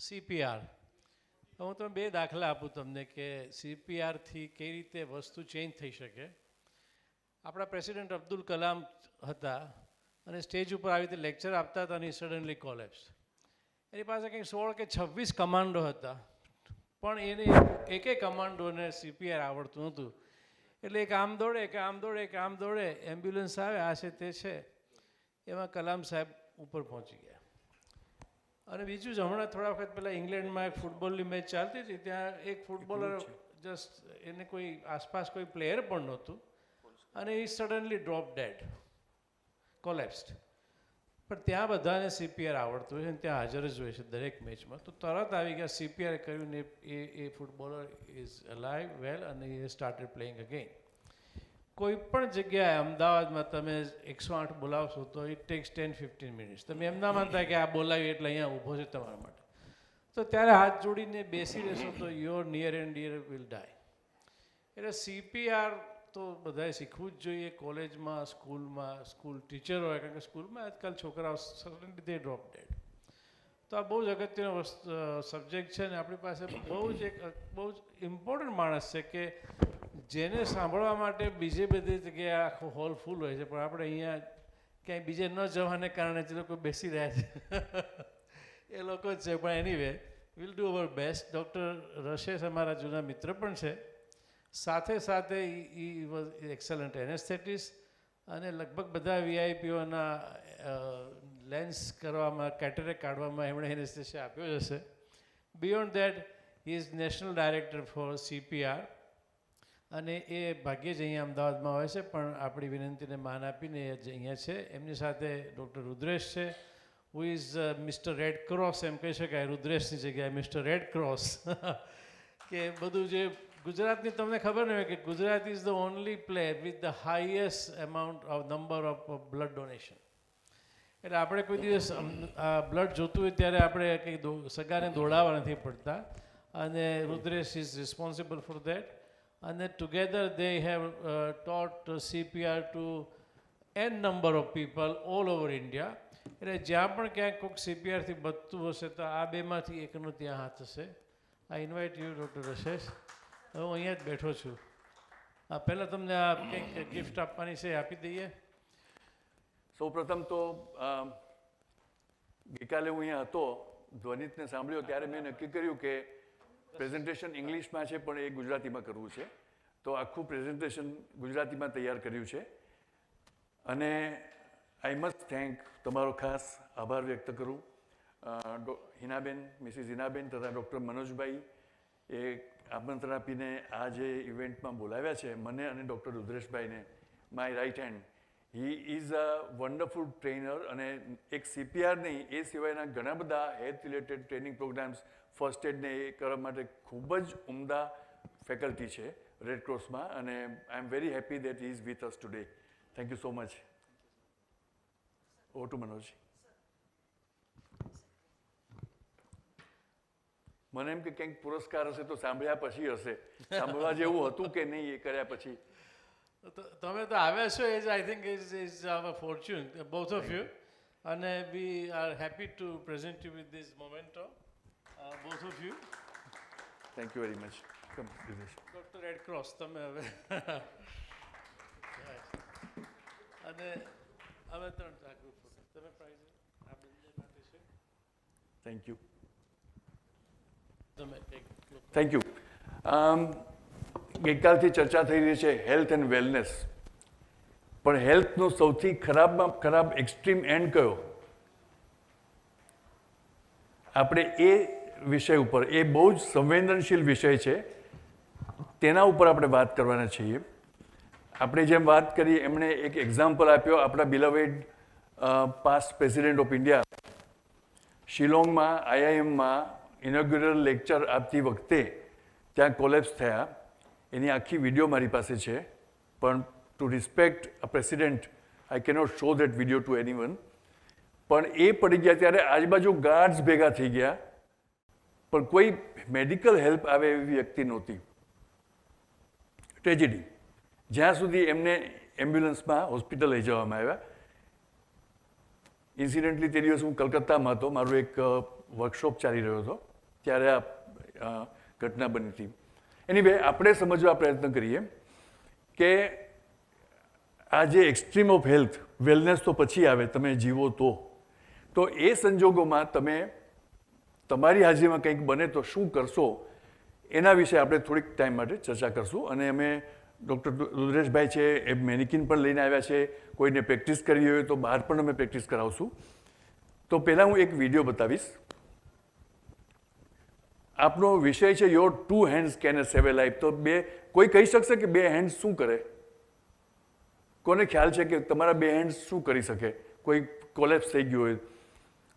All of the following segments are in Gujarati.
CPR. હું તમને બે દાખલા આપું તમને કે CPRથી કઈ રીતે વસ્તુ ચેન્જ થઈ શકે. આપણા પ્રેસિડેન્ટ અબ્દુલ કલામ હતા અને સ્ટેજ ઉપર આવી રીતે લેક્ચર આપતા હતા અને સડનલી કોલેપ્સ. એની પાસે કંઈક 16 કે 26 કમાન્ડો હતા, પણ એને એકે કમાન્ડોને CPR આવડતું નહોતું. એટલે એક આમ દોડે, એક આમ દોડે, એક આમ દોડે, એમ્બ્યુલન્સ આવે, આ છે તે છે, એમાં કલામ સાહેબ ઉપર પહોંચી ગયા. અને બીજું જ હમણાં થોડા વખત પહેલાં ઇંગ્લેન્ડમાં એક ફૂટબોલની મેચ ચાલતી હતી, ત્યાં એક ફૂટબોલર જસ્ટ એને કોઈ આસપાસ કોઈ પ્લેયર પણ નહોતું અને એ સડનલી ડ્રોપ ડેડ, કોલેપ્સ્ડ. પણ ત્યાં બધાને CPR આવડતું હોય છે અને ત્યાં હાજર જ હોય છે દરેક મેચમાં, તો તરત આવી ગયા, CPR કર્યું ને એ ફૂટબોલર ઇઝ અલાઇવ વેલ અને એ સ્ટાર્ટેડ પ્લેઇંગ અગેન. કોઈ પણ જગ્યાએ અમદાવાદમાં તમે 108 બોલાવશો તો ઇટ ટેક્સ 10-15 મિનિટ્સ. તમે એમ ના માનતા કે આ બોલાવી એટલે અહીંયા ઊભો છે તમારા માટે. તો ત્યારે હાથ જોડીને બેસી રહેશો તો your near and dear will die. એટલે CPR તો બધાએ શીખવું જ જોઈએ, કોલેજમાં, સ્કૂલમાં, સ્કૂલ ટીચર હોય, કારણ કે સ્કૂલમાં આજકાલ છોકરાઓ સડનલી દે ડ્રોપ ડેડ. તો આ બહુ જ અગત્યનો સબ્જેક્ટ છે ને આપણી પાસે બહુ જ ઇમ્પોર્ટન્ટ માણસ છે કે જેને સાંભળવા માટે બીજે બધી જગ્યાએ આખો હોલ ફૂલ હોય છે, પણ આપણે અહીંયા ક્યાંય બીજે ન જવાને કારણે જે લોકો બેસી રહ્યા છે એ લોકો જ છે. પણ anyway will do our best. Doctor Rashesh અમારા જૂના મિત્ર પણ છે, સાથે સાથે ઈ વોઝ એક્સલન્ટ એનેસ્થેટિસ્ટ અને લગભગ બધા VIPઓના લેન્સ કરવામાં, કેટરેક્ટ કાઢવામાં એમણે એનેસ્થેસિયા આપ્યો જ હશે. Beyond that he is national director for CPR અને એ ભાગ્યે જ અહીંયા અમદાવાદમાં હોય છે, પણ આપણી વિનંતીને માન આપીને એ જ અહીંયા છે. એમની સાથે ડૉક્ટર રુદ્રેશ છે, who is mister red cross, એમ કહી શકાય, રુદ્રેશની જગ્યાએ મિસ્ટર રેડ ક્રોસ. કે બધું જે ગુજરાતની તમને ખબર ન હોય કે Gujarat is the only place with the highest amount of number of blood donation. એટલે આપણે કોઈ દિવસ બ્લડ જોતું હોય ત્યારે આપણે કંઈ સગાને દોડાવવા નથી પડતા, અને Rudresh is responsible for that. અને together they have taught CPR to n number of people all over India. એટલે જ્યાં પણ ક્યાંક કોઈક CPRથી બચતું હશે તો આ બેમાંથી એકનો ત્યાં હાથ હશે. આઈ ઇન્વાઇટ યુ ડૉક્ટર રશેશ. હું અહીંયા જ બેઠો છું. પહેલાં તમને આ કંઈક ગિફ્ટ આપવાની છે, આપી દઈએ. સૌપ્રથમ તો ગઈકાલે હું અહીંયા હતો, ધ્વનિતને સાંભળ્યો ત્યારે મેં નક્કી કર્યું કે પ્રેઝન્ટેશન ઇંગ્લિશમાં છે પણ એ ગુજરાતીમાં કરવું છે, તો આખું પ્રેઝન્ટેશન ગુજરાતીમાં તૈયાર કર્યું છે. અને આઈ મસ્ટ થેન્ક, તમારો ખાસ આભાર વ્યક્ત કરું હિનાબેન, મિસિસ હિનાબેન તથા ડૉક્ટર મનોજભાઈ એ આમંત્રણ આપીને આ જે ઇવેન્ટમાં બોલાવ્યા છે મને અને ડૉક્ટર રુદ્રેશભાઈને, my right hand. He is a wonderful trainer અને એક CPR નહીં, એ સિવાયના ઘણા બધા health related training programmes, first એડને એ કરવા માટે ખૂબ જ ઉમદા ફેકલ્ટી છે રેડ ક્રોસમાં, અને I am very happy that he is with us today. Thank you so much. Over to Manoj. મને એમ કે કંઈક પુરસ્કાર હશે તો સાંભળ્યા પછી હશે, સાંભળવા જેવું હતું કે નહીં એ કર્યા પછી. તમે તો આવ્યા છો, એ જ I think is our fortune, both of you. અને we are happy to present you with this memento, both of you. Thank you very much. Come, Dinesh. Dr. Red Cross, તમે હવે અને હવે ત્રણ ગ્રુપ ફોટો તમે પ્રાઇઝ આ બંને માટે છે. Thank you. તમે થેન્ક યુ. ગઈકાલથી ચર્ચા થઈ રહી છે હેલ્થ એન્ડ વેલનેસ, પણ હેલ્થનો સૌથી ખરાબમાં ખરાબ એક્સ્ટ્રીમ એન્ડ કયો? આપણે એ વિષય ઉપર, એ બહુ જ સંવેદનશીલ વિષય છે, તેના ઉપર આપણે વાત કરવાના છીએ. આપણે જેમ વાત કરી એમણે એક એક્ઝામ્પલ આપ્યો, આપણા beloved past president of India શિલોંગમાં IIMમાં ઇનોગ્યુરલ લેક્ચર આપતી વખતે ત્યાં કોલેપ્સ થયા. એની આખી વિડીયો મારી પાસે છે, પણ to respect a president I cannot show that video to anyone. પણ એ પડી ગયા ત્યારે આજુબાજુ ગાર્ડ્સ ભેગા થઈ ગયા, પણ કોઈ મેડિકલ હેલ્પ આવે એવી વ્યક્તિ નહોતી. ટ્રેજેડી. જ્યાં સુધી એમને એમ્બ્યુલન્સમાં હોસ્પિટલ લઈ જવામાં આવ્યા. ઇન્સિડન્ટલી તે દિવસ હું કલકત્તામાં હતો, મારો એક વર્કશોપ ચાલી રહ્યો હતો, ત્યારે આ ઘટના બની હતી. એનીવે આપણે સમજવા પ્રયત્ન કરીએ કે આ જે એક્સ્ટ્રીમ ઓફ હેલ્થ, વેલનેસ તો પછી આવે તમે જીવો તો એ સંજોગોમાં તમે તમારી હાજરીમાં કંઈક બને તો શું કરશો એના વિશે આપણે થોડીક ટાઈમ માટે ચર્ચા કરશું. અને અમે ડૉક્ટર રુદ્રેશભાઈ છે એ મેનિકિન પણ લઈને આવ્યા છે, કોઈને પ્રેક્ટિસ કરવી હોય તો બહાર પણ અમે પ્રેક્ટિસ કરાવશું. તો પહેલાં હું એક વિડીયો બતાવીશ. આપનો વિષય છે your 2 hands can save A life. તો કોઈ કહી શકશે કે 2 હેન્ડ્સ શું કરે? કોને ખ્યાલ છે કે તમારા 2 હેન્ડ્સ શું કરી શકે? કોઈ કોલેપ્સ થઈ ગયું હોય,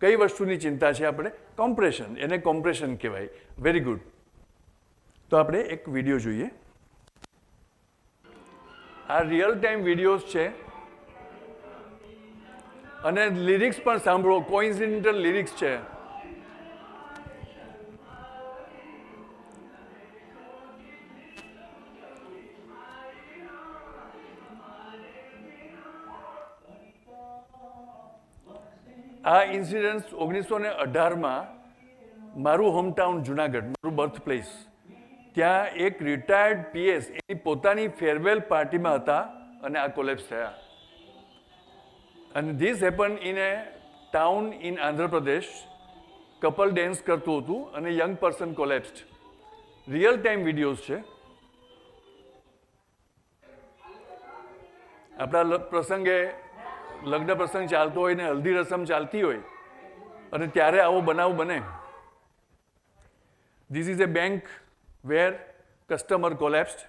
કઈ વસ્તુની ચિંતા છે આપણે? કોમ્પ્રેશન. એને કોમ્પ્રેશન કહેવાય. Very good. તો આપણે એક વિડીયો જોઈએ. આ રિયલ ટાઈમ વિડીયોઝ છે અને લિરિક્સ પણ સાંભળો. કોઇન્સિડેન્ટલ લિરિક્સ છે. આ ઇન્સિડન્સ 1918માં મારું હોમટાઉન જુનાગઢ, મારું બર્થ પ્લેસ, ત્યાં એક રિટાયર્ડ પીએસ એની પોતાની ફેરવેલ પાર્ટીમાં હતા અને આ કોલેપ્સ થયા. અને this happen in a town in Andhra Pradesh. Couple dance કરતું હતું અને young person collapsed. Real time videos છે. આપણા પ્રસંગે લગ્ન પ્રસંગ ચાલતો હોય ને હલ્દી રસમ ચાલતી હોય અને ત્યારે આવો બનાવ બને. This is a bank where customer collapsed.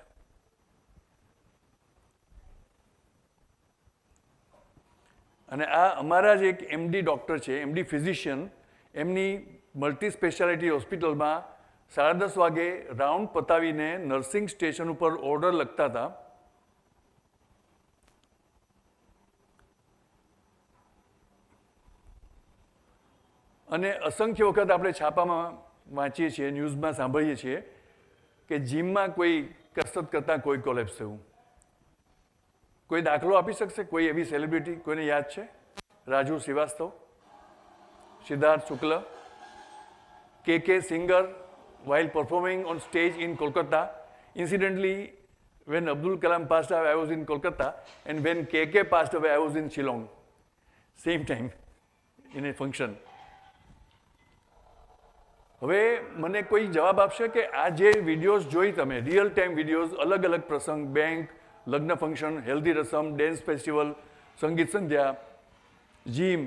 અને આ અમારા જ એક એમડી ડૉક્ટર છે, એમડી ફિઝિશિયન, એમની મલ્ટી સ્પેશિયાલિટી હોસ્પિટલમાં 10:30 વાગે રાઉન્ડ પતાવીને નર્સિંગ સ્ટેશન ઉપર ઓર્ડર લખતા હતા. અને અસંખ્ય વખત આપણે છાપામાં વાંચીએ છીએ, ન્યૂઝમાં સાંભળીએ છીએ કે જીમમાં કોઈ કસરત કરતાં કોઈ કોલેપ્સ થયું. કોઈ દાખલો આપી શકશે? કોઈ એવી સેલિબ્રિટી કોઈને યાદ છે? રાજુ શ્રીવાસ્તવ, સિદ્ધાર્થ શુક્લ, કે singer while performing on stage in Kolkata. Incidentally, when Abdul Kalam passed away, I was in Kolkata, and when KK passed away, I was in Shillong. Same time, in a function. હવે મને કોઈ જવાબ આપશે કે આ જે વિડીયોઝ જોઈ તમે, રિયલ ટાઈમ વિડીયોઝ, અલગ અલગ પ્રસંગ, બેંક, લગ્ન ફંક્શન, હેલ્ધી રસમ, ડેન્સ ફેસ્ટિવલ, સંગીત સંધ્યા, જીમ,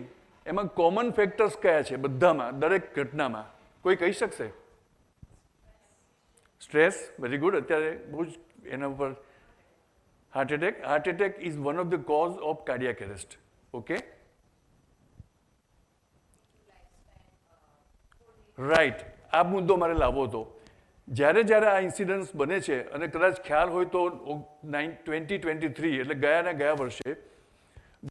એમાં કોમન ફેક્ટર્સ કયા છે બધામાં, દરેક ઘટનામાં? કોઈ કહી શકશે? સ્ટ્રેસ. Very good. અત્યારે બહુ જ એના ઉપર. Heart attack. Heart attack is one of the cause of cardiac arrest. Okay, right. આ મુદ્દો મારે લાવવો હતો. જ્યારે જ્યારે આ ઇન્સિડન્ટ્સ બને છે, અને કદાચ ખ્યાલ હોય તો 2023 એટલે ગયા વર્ષે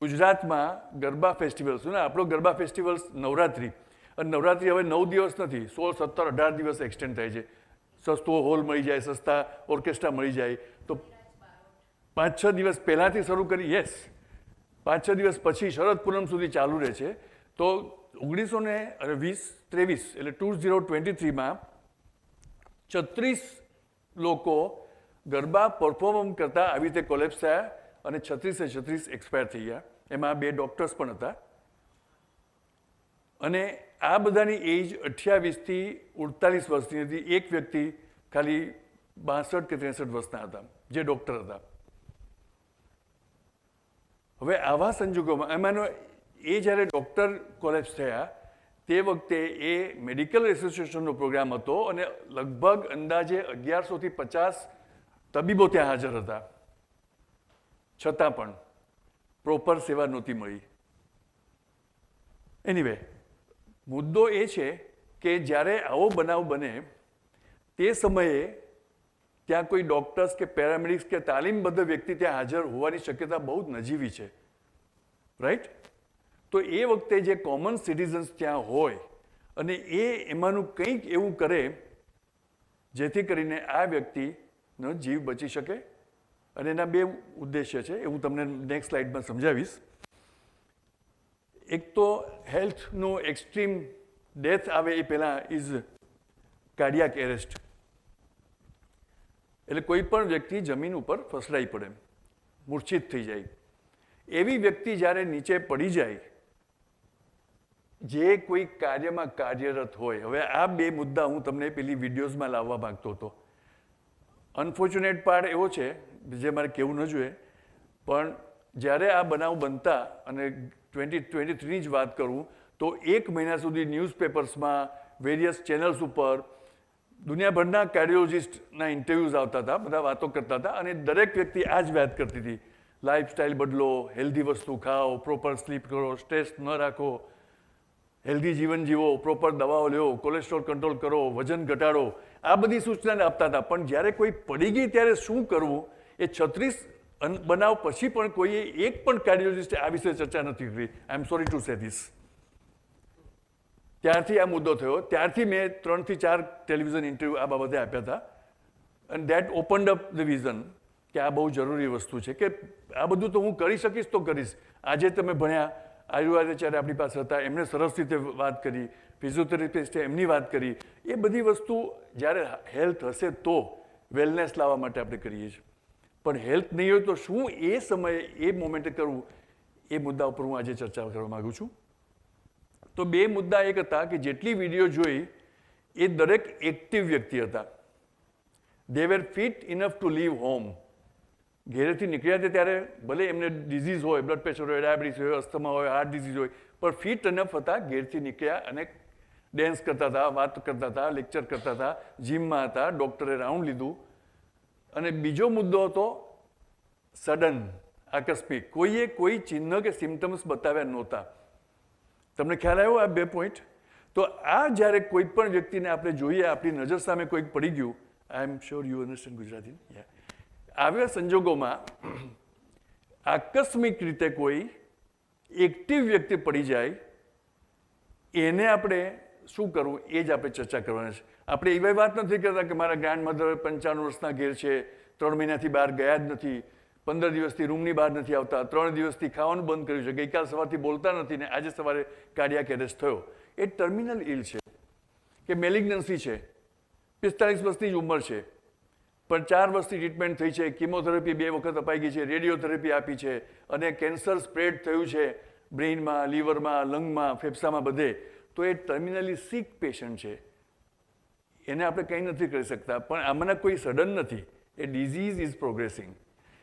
ગુજરાતમાં ગરબા ફેસ્ટિવલ્સ, ને આપણો ગરબા ફેસ્ટિવલ્સ નવરાત્રિ, અને નવરાત્રિ હવે 9 દિવસ નથી, 16, 17, 18 દિવસ એક્સટેન્ડ થાય છે. સસ્તો હોલ મળી જાય, સસ્તા ઓર્કેસ્ટ્રા મળી જાય, તો 5-6 દિવસ પહેલાંથી શરૂ કરી. યસ, 5-6 દિવસ પછી શરદ પૂનમ સુધી ચાલુ રહે છે. તો 1923 એટલે 2023માં 36 લોકો ગરબા પરફોર્મ કરતા આવી રીતે કોલેપ્સ થયા અને 36 એક્સપાયર થઈ ગયા. એમાં 2 ડૉક્ટર્સ પણ હતા. અને આ બધાની એજ 28 થી 48 વર્ષની હતી. એક વ્યક્તિ ખાલી 62 કે 63 વર્ષના હતા, જે ડૉક્ટર હતા. હવે આવા સંજોગોમાં એમાંનો એ જ્યારે ડૉક્ટર કોલેપ્સ થયા તે વખતે એ મેડિકલ એસોસિએશનનો પ્રોગ્રામ હતો અને લગભગ અંદાજે 1100 થી 50 તબીબો ત્યાં હાજર હતા. છતાં પણ પ્રોપર સેવા નહોતી મળી. એનીવે, મુદ્દો એ છે કે જ્યારે આવો બનાવ બને તે સમયે ત્યાં કોઈ ડૉક્ટર્સ કે પેરામેડિક્સ કે તાલીમબદ્ધ વ્યક્તિ ત્યાં હાજર હોવાની શક્યતા બહુ જ નજીવી છે. રાઈટ? તો એ વખતે જે કોમન સિટીઝન્સ ત્યાં હોય અને એમાંનું કંઈક એવું કરે જેથી કરીને આ વ્યક્તિનો જીવ બચી શકે. અને એના 2 ઉદ્દેશ્ય છે, એ હું તમને નેક્સ્ટ સ્લાઇડમાં સમજાવીશ. એક તો હેલ્થનું એક્સ્ટ્રીમ ડેથ આવે એ પહેલાં ઇઝ કાર્ડિયાક એરેસ્ટ. એટલે કોઈ પણ વ્યક્તિ જમીન ઉપર ફસડાઈ પડે, મૂર્છિત થઈ જાય. એવી વ્યક્તિ જ્યારે નીચે પડી જાય, જે કોઈ કાર્યમાં કાર્યરત હોય. હવે આ બે મુદ્દા હું તમને પેલી વિડીયોઝમાં લાવવા માંગતો હતો. અનફોર્ચ્યુનેટ પાર્ટ એવો છે, જે મારે કહેવું ન જોઈએ, પણ જ્યારે આ બનાવ બનતા, અને 2023ની જ વાત કરું, તો 1 મહિના સુધી ન્યૂઝપેપર્સમાં, વેરિયસ ચેનલ્સ ઉપર દુનિયાભરના કાર્ડિયોલોજિસ્ટના ઇન્ટરવ્યૂઝ આવતા હતા, બધા વાતો કરતા હતા, અને દરેક વ્યક્તિ આ જ વાત કરતી હતી. લાઈફસ્ટાઈલ બદલો, હેલ્ધી વસ્તુ ખાઓ, પ્રોપર સ્લીપ કરો, સ્ટ્રેસ ન રાખો, હેલ્ધી જીવન જીવો, પ્રોપર દવાઓ લ્યો, કોલેસ્ટ્રોલ કંટ્રોલ કરો, વજન ઘટાડો, આ બધી સૂચનાને આપતા હતા. પણ જ્યારે કોઈ પડી ગઈ ત્યારે શું કરવું, એ 36 બનાવ પછી પણ કોઈએ એક પણ કાર્ડિયોલોજિસ્ટે આ વિશે ચર્ચા નથી કરી. I am sorry to say this. ત્યારથી આ મુદ્દો થયો. ત્યારથી મેં 3 થી 4 ટેલિવિઝન ઇન્ટરવ્યૂ આ બાબતે આપ્યા હતા. And that opened up the vision કે આ બહુ જરૂરી વસ્તુ છે, કે આ બધું તો હું કરી શકીશ તો કરીશ. આજે તમે ભણ્યા, આયુર્વેદાચાર્ય આપણી પાસે હતા, એમણે સરસ રીતે વાત કરી, ફિઝિયોથેરાપિસ્ટે એમની વાત કરી. એ બધી વસ્તુ જ્યારે હેલ્થ હશે તો વેલનેસ લાવવા માટે આપણે કરીએ છીએ. પણ હેલ્થ નહીં હોય તો શું એ સમયે એ મોમેન્ટે કરવું, એ મુદ્દા ઉપર હું આજે ચર્ચા કરવા માગું છું. તો બે મુદ્દા એક હતા કે જેટલી વિડીયો જોઈ એ દરેક એક્ટિવ વ્યક્તિ હતા. They were fit enough to leave home. ઘેરેથી નીકળ્યા હતા ત્યારે ભલે એમને ડિઝીઝ હોય, બ્લડ પ્રેશર હોય, ડાયાબિટીસ હોય, અસ્થમા હોય, હાર્ટ ડિઝીઝ હોય, પણ ફિટ ઇનફ હતા. ઘેરથી નીકળ્યા અને ડેન્સ કરતા હતા, વાત કરતા હતા, લેક્ચર કરતા હતા, જીમમાં હતા, ડૉક્ટરે રાઉન્ડ લીધું. અને બીજો મુદ્દો હતો સડન, આકસ્મિક. કોઈએ કોઈ ચિહ્ન કે સિમ્ટમ્સ બતાવ્યા નહોતા. તમને ખ્યાલ આવ્યો આ બે પોઈન્ટ? તો આ જ્યારે કોઈ પણ વ્યક્તિને આપણે જોઈએ, આપણી નજર સામે કોઈક પડી ગયું, I am sure you understand Gujarati, આવ્યા સંજોગોમાં આકસ્મિક રીતે કોઈ એક્ટિવ વ્યક્તિ પડી જાય, એને આપણે શું કરવું એ જ આપણે ચર્ચા કરવાની છે. આપણે એવી વાત નથી કરતા કે મારા ગ્રાન્ડમધર 55 વર્ષના ઘેર છે, 3 મહિનાથી બહાર ગયા જ નથી, 15 દિવસથી રૂમની બહાર નથી આવતા, 3 દિવસથી ખાવાનું બંધ કર્યું છે, ગઈકાલ સવારથી બોલતા નથી ને આજે સવારે કાર્ડિયાક એરેસ્ટ થયો. એ ટર્મિનલ ઇલ છે કે મેલિગ્નન્સી છે, 45 વર્ષની જ ઉંમર છે, પણ 4 વર્ષથી ટ્રીટમેન્ટ થઈ છે, કિમોથેરાપી 2 વખત અપાઈ ગઈ છે, રેડિયોથેરાપી આપી છે, અને કેન્સર સ્પ્રેડ થયું છે બ્રેઇનમાં, લીવરમાં, લંગમાં, ફેફસામાં, બધે. તો એ ટર્મિનલી સિક પેશન્ટ છે, એને આપણે કંઈ નથી કરી શકતા. પણ આમાંના કોઈ સડન નથી, એ ડિઝીઝ ઇઝ પ્રોગ્રેસિંગ.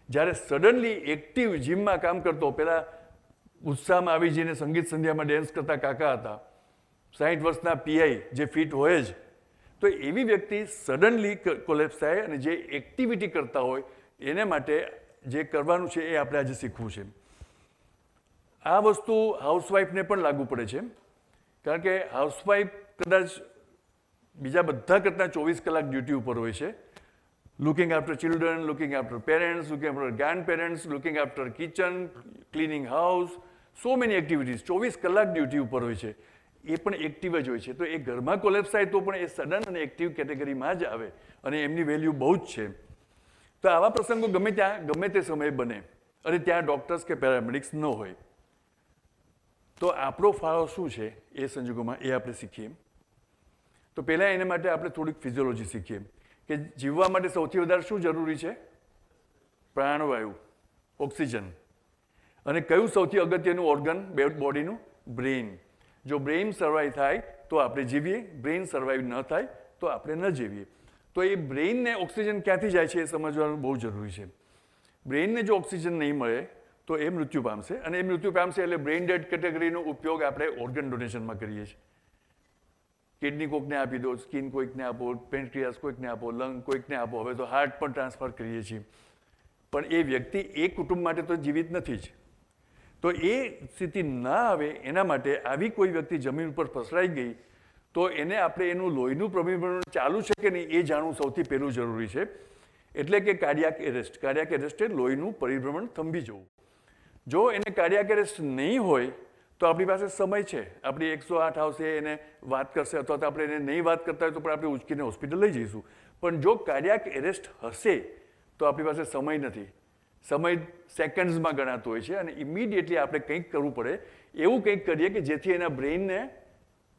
જ્યારે સડનલી એક્ટિવ જીમમાં કામ કરતો, પહેલાં ઉત્સાહમાં આવી જઈને સંગીત સંધ્યામાં ડેન્સ કરતા કાકા હતા, 60 વર્ષના પીઆઈ જે ફિટ હોય જ, તો એવી વ્યક્તિ સડનલી કોલેપ્સ થાય. અને જે એક્ટિવિટી કરતા હોય એને માટે જે કરવાનું છે એ આપણે આજે શીખવું છે. આ વસ્તુ હાઉસવાઈફને પણ લાગુ પડે છે, કારણ કે હાઉસવાઈફ કદાચ બીજા બધા કરતાં 24 કલાક ડ્યુટી ઉપર હોય છે. Looking after children, looking after parents, looking after grand parents, looking after kitchen, cleaning house, so many activities. 24 કલાક ડ્યુટી ઉપર હોય છે. એ પણ એક્ટિવ જ હોય છે. તો એ ઘરમાં કોલેપ્સ થાય તો પણ એ સડન અને એક્ટિવ કેટેગરીમાં જ આવે, અને એમની વેલ્યુ બહુ જ છે. તો આવા પ્રસંગો ગમે ત્યાં ગમે તે સમયે બને, અને ત્યાં ડૉક્ટર્સ કે પેરામેડિક્સ ન હોય. તો આપણો ફાળો શું છે એ સંજોગોમાં એ આપણે શીખીએ. તો પહેલાં એના માટે આપણે થોડીક ફિઝિયોલોજી શીખીએ કે જીવવા માટે સૌથી વધારે શું જરૂરી છે? પ્રાણવાયુ, ઓક્સિજન. અને કયું સૌથી અગત્યનું ઓર્ગન બોડીનું? બ્રેઇન. જો બ્રેઇન સર્વાઈવ થાય તો આપણે જીવીએ, બ્રેઇન સર્વાઈવ ન થાય તો આપણે ન જીવીએ. તો એ બ્રેઇનને ઓક્સિજન ક્યાંથી જાય છે એ સમજવાનું બહુ જરૂરી છે. બ્રેઇનને જો ઓક્સિજન નહીં મળે તો એ મૃત્યુ પામશે, અને એ મૃત્યુ પામશે એટલે બ્રેઇન ડેડ કેટેગરીનો ઉપયોગ આપણે ઓર્ગન ડોનેશનમાં કરીએ છીએ. કિડની કોઈકને આપી દો, સ્કિન કોઈકને આપો, પેન્ક્રિયાસ કોઈકને આપો, લંગ કોઈકને આપો. હવે તો હાર્ટ પણ ટ્રાન્સફર કરીએ છીએ. પણ એ વ્યક્તિ એ કુટુંબ માટે તો જીવિત નથી જ. તો એ સ્થિતિ ના આવે એના માટે આવી કોઈ વ્યક્તિ જમીન ઉપર ફસરાઈ ગઈ તો એને આપણે એનું લોહીનું પરિભ્રમણ ચાલુ છે કે નહીં એ જાણવું સૌથી પહેલું જરૂરી છે. એટલે કે કાર્ડિયાક એરેસ્ટ. કાર્ડિયાક એરેસ્ટ એ લોહીનું પરિભ્રમણ થંભી જવું. જો એને કાર્ડિયાક એરેસ્ટ નહીં હોય તો આપણી પાસે સમય છે. આપણી 108 આવશે, એને વાત કરશે, અથવા તો આપણે એને નહીં વાત કરતા હોય તો પણ આપણે ઉચકીને હોસ્પિટલ લઈ જઈશું. પણ જો કાર્ડિયાક એરેસ્ટ હશે તો આપણી પાસે સમય નથી. સમય સેકન્ડ્સમાં ગણાતો હોય છે, અને ઇમિડિયેટલી આપણે કંઈક કરવું પડે. એવું કંઈક કરીએ કે જેથી એના બ્રેઇનને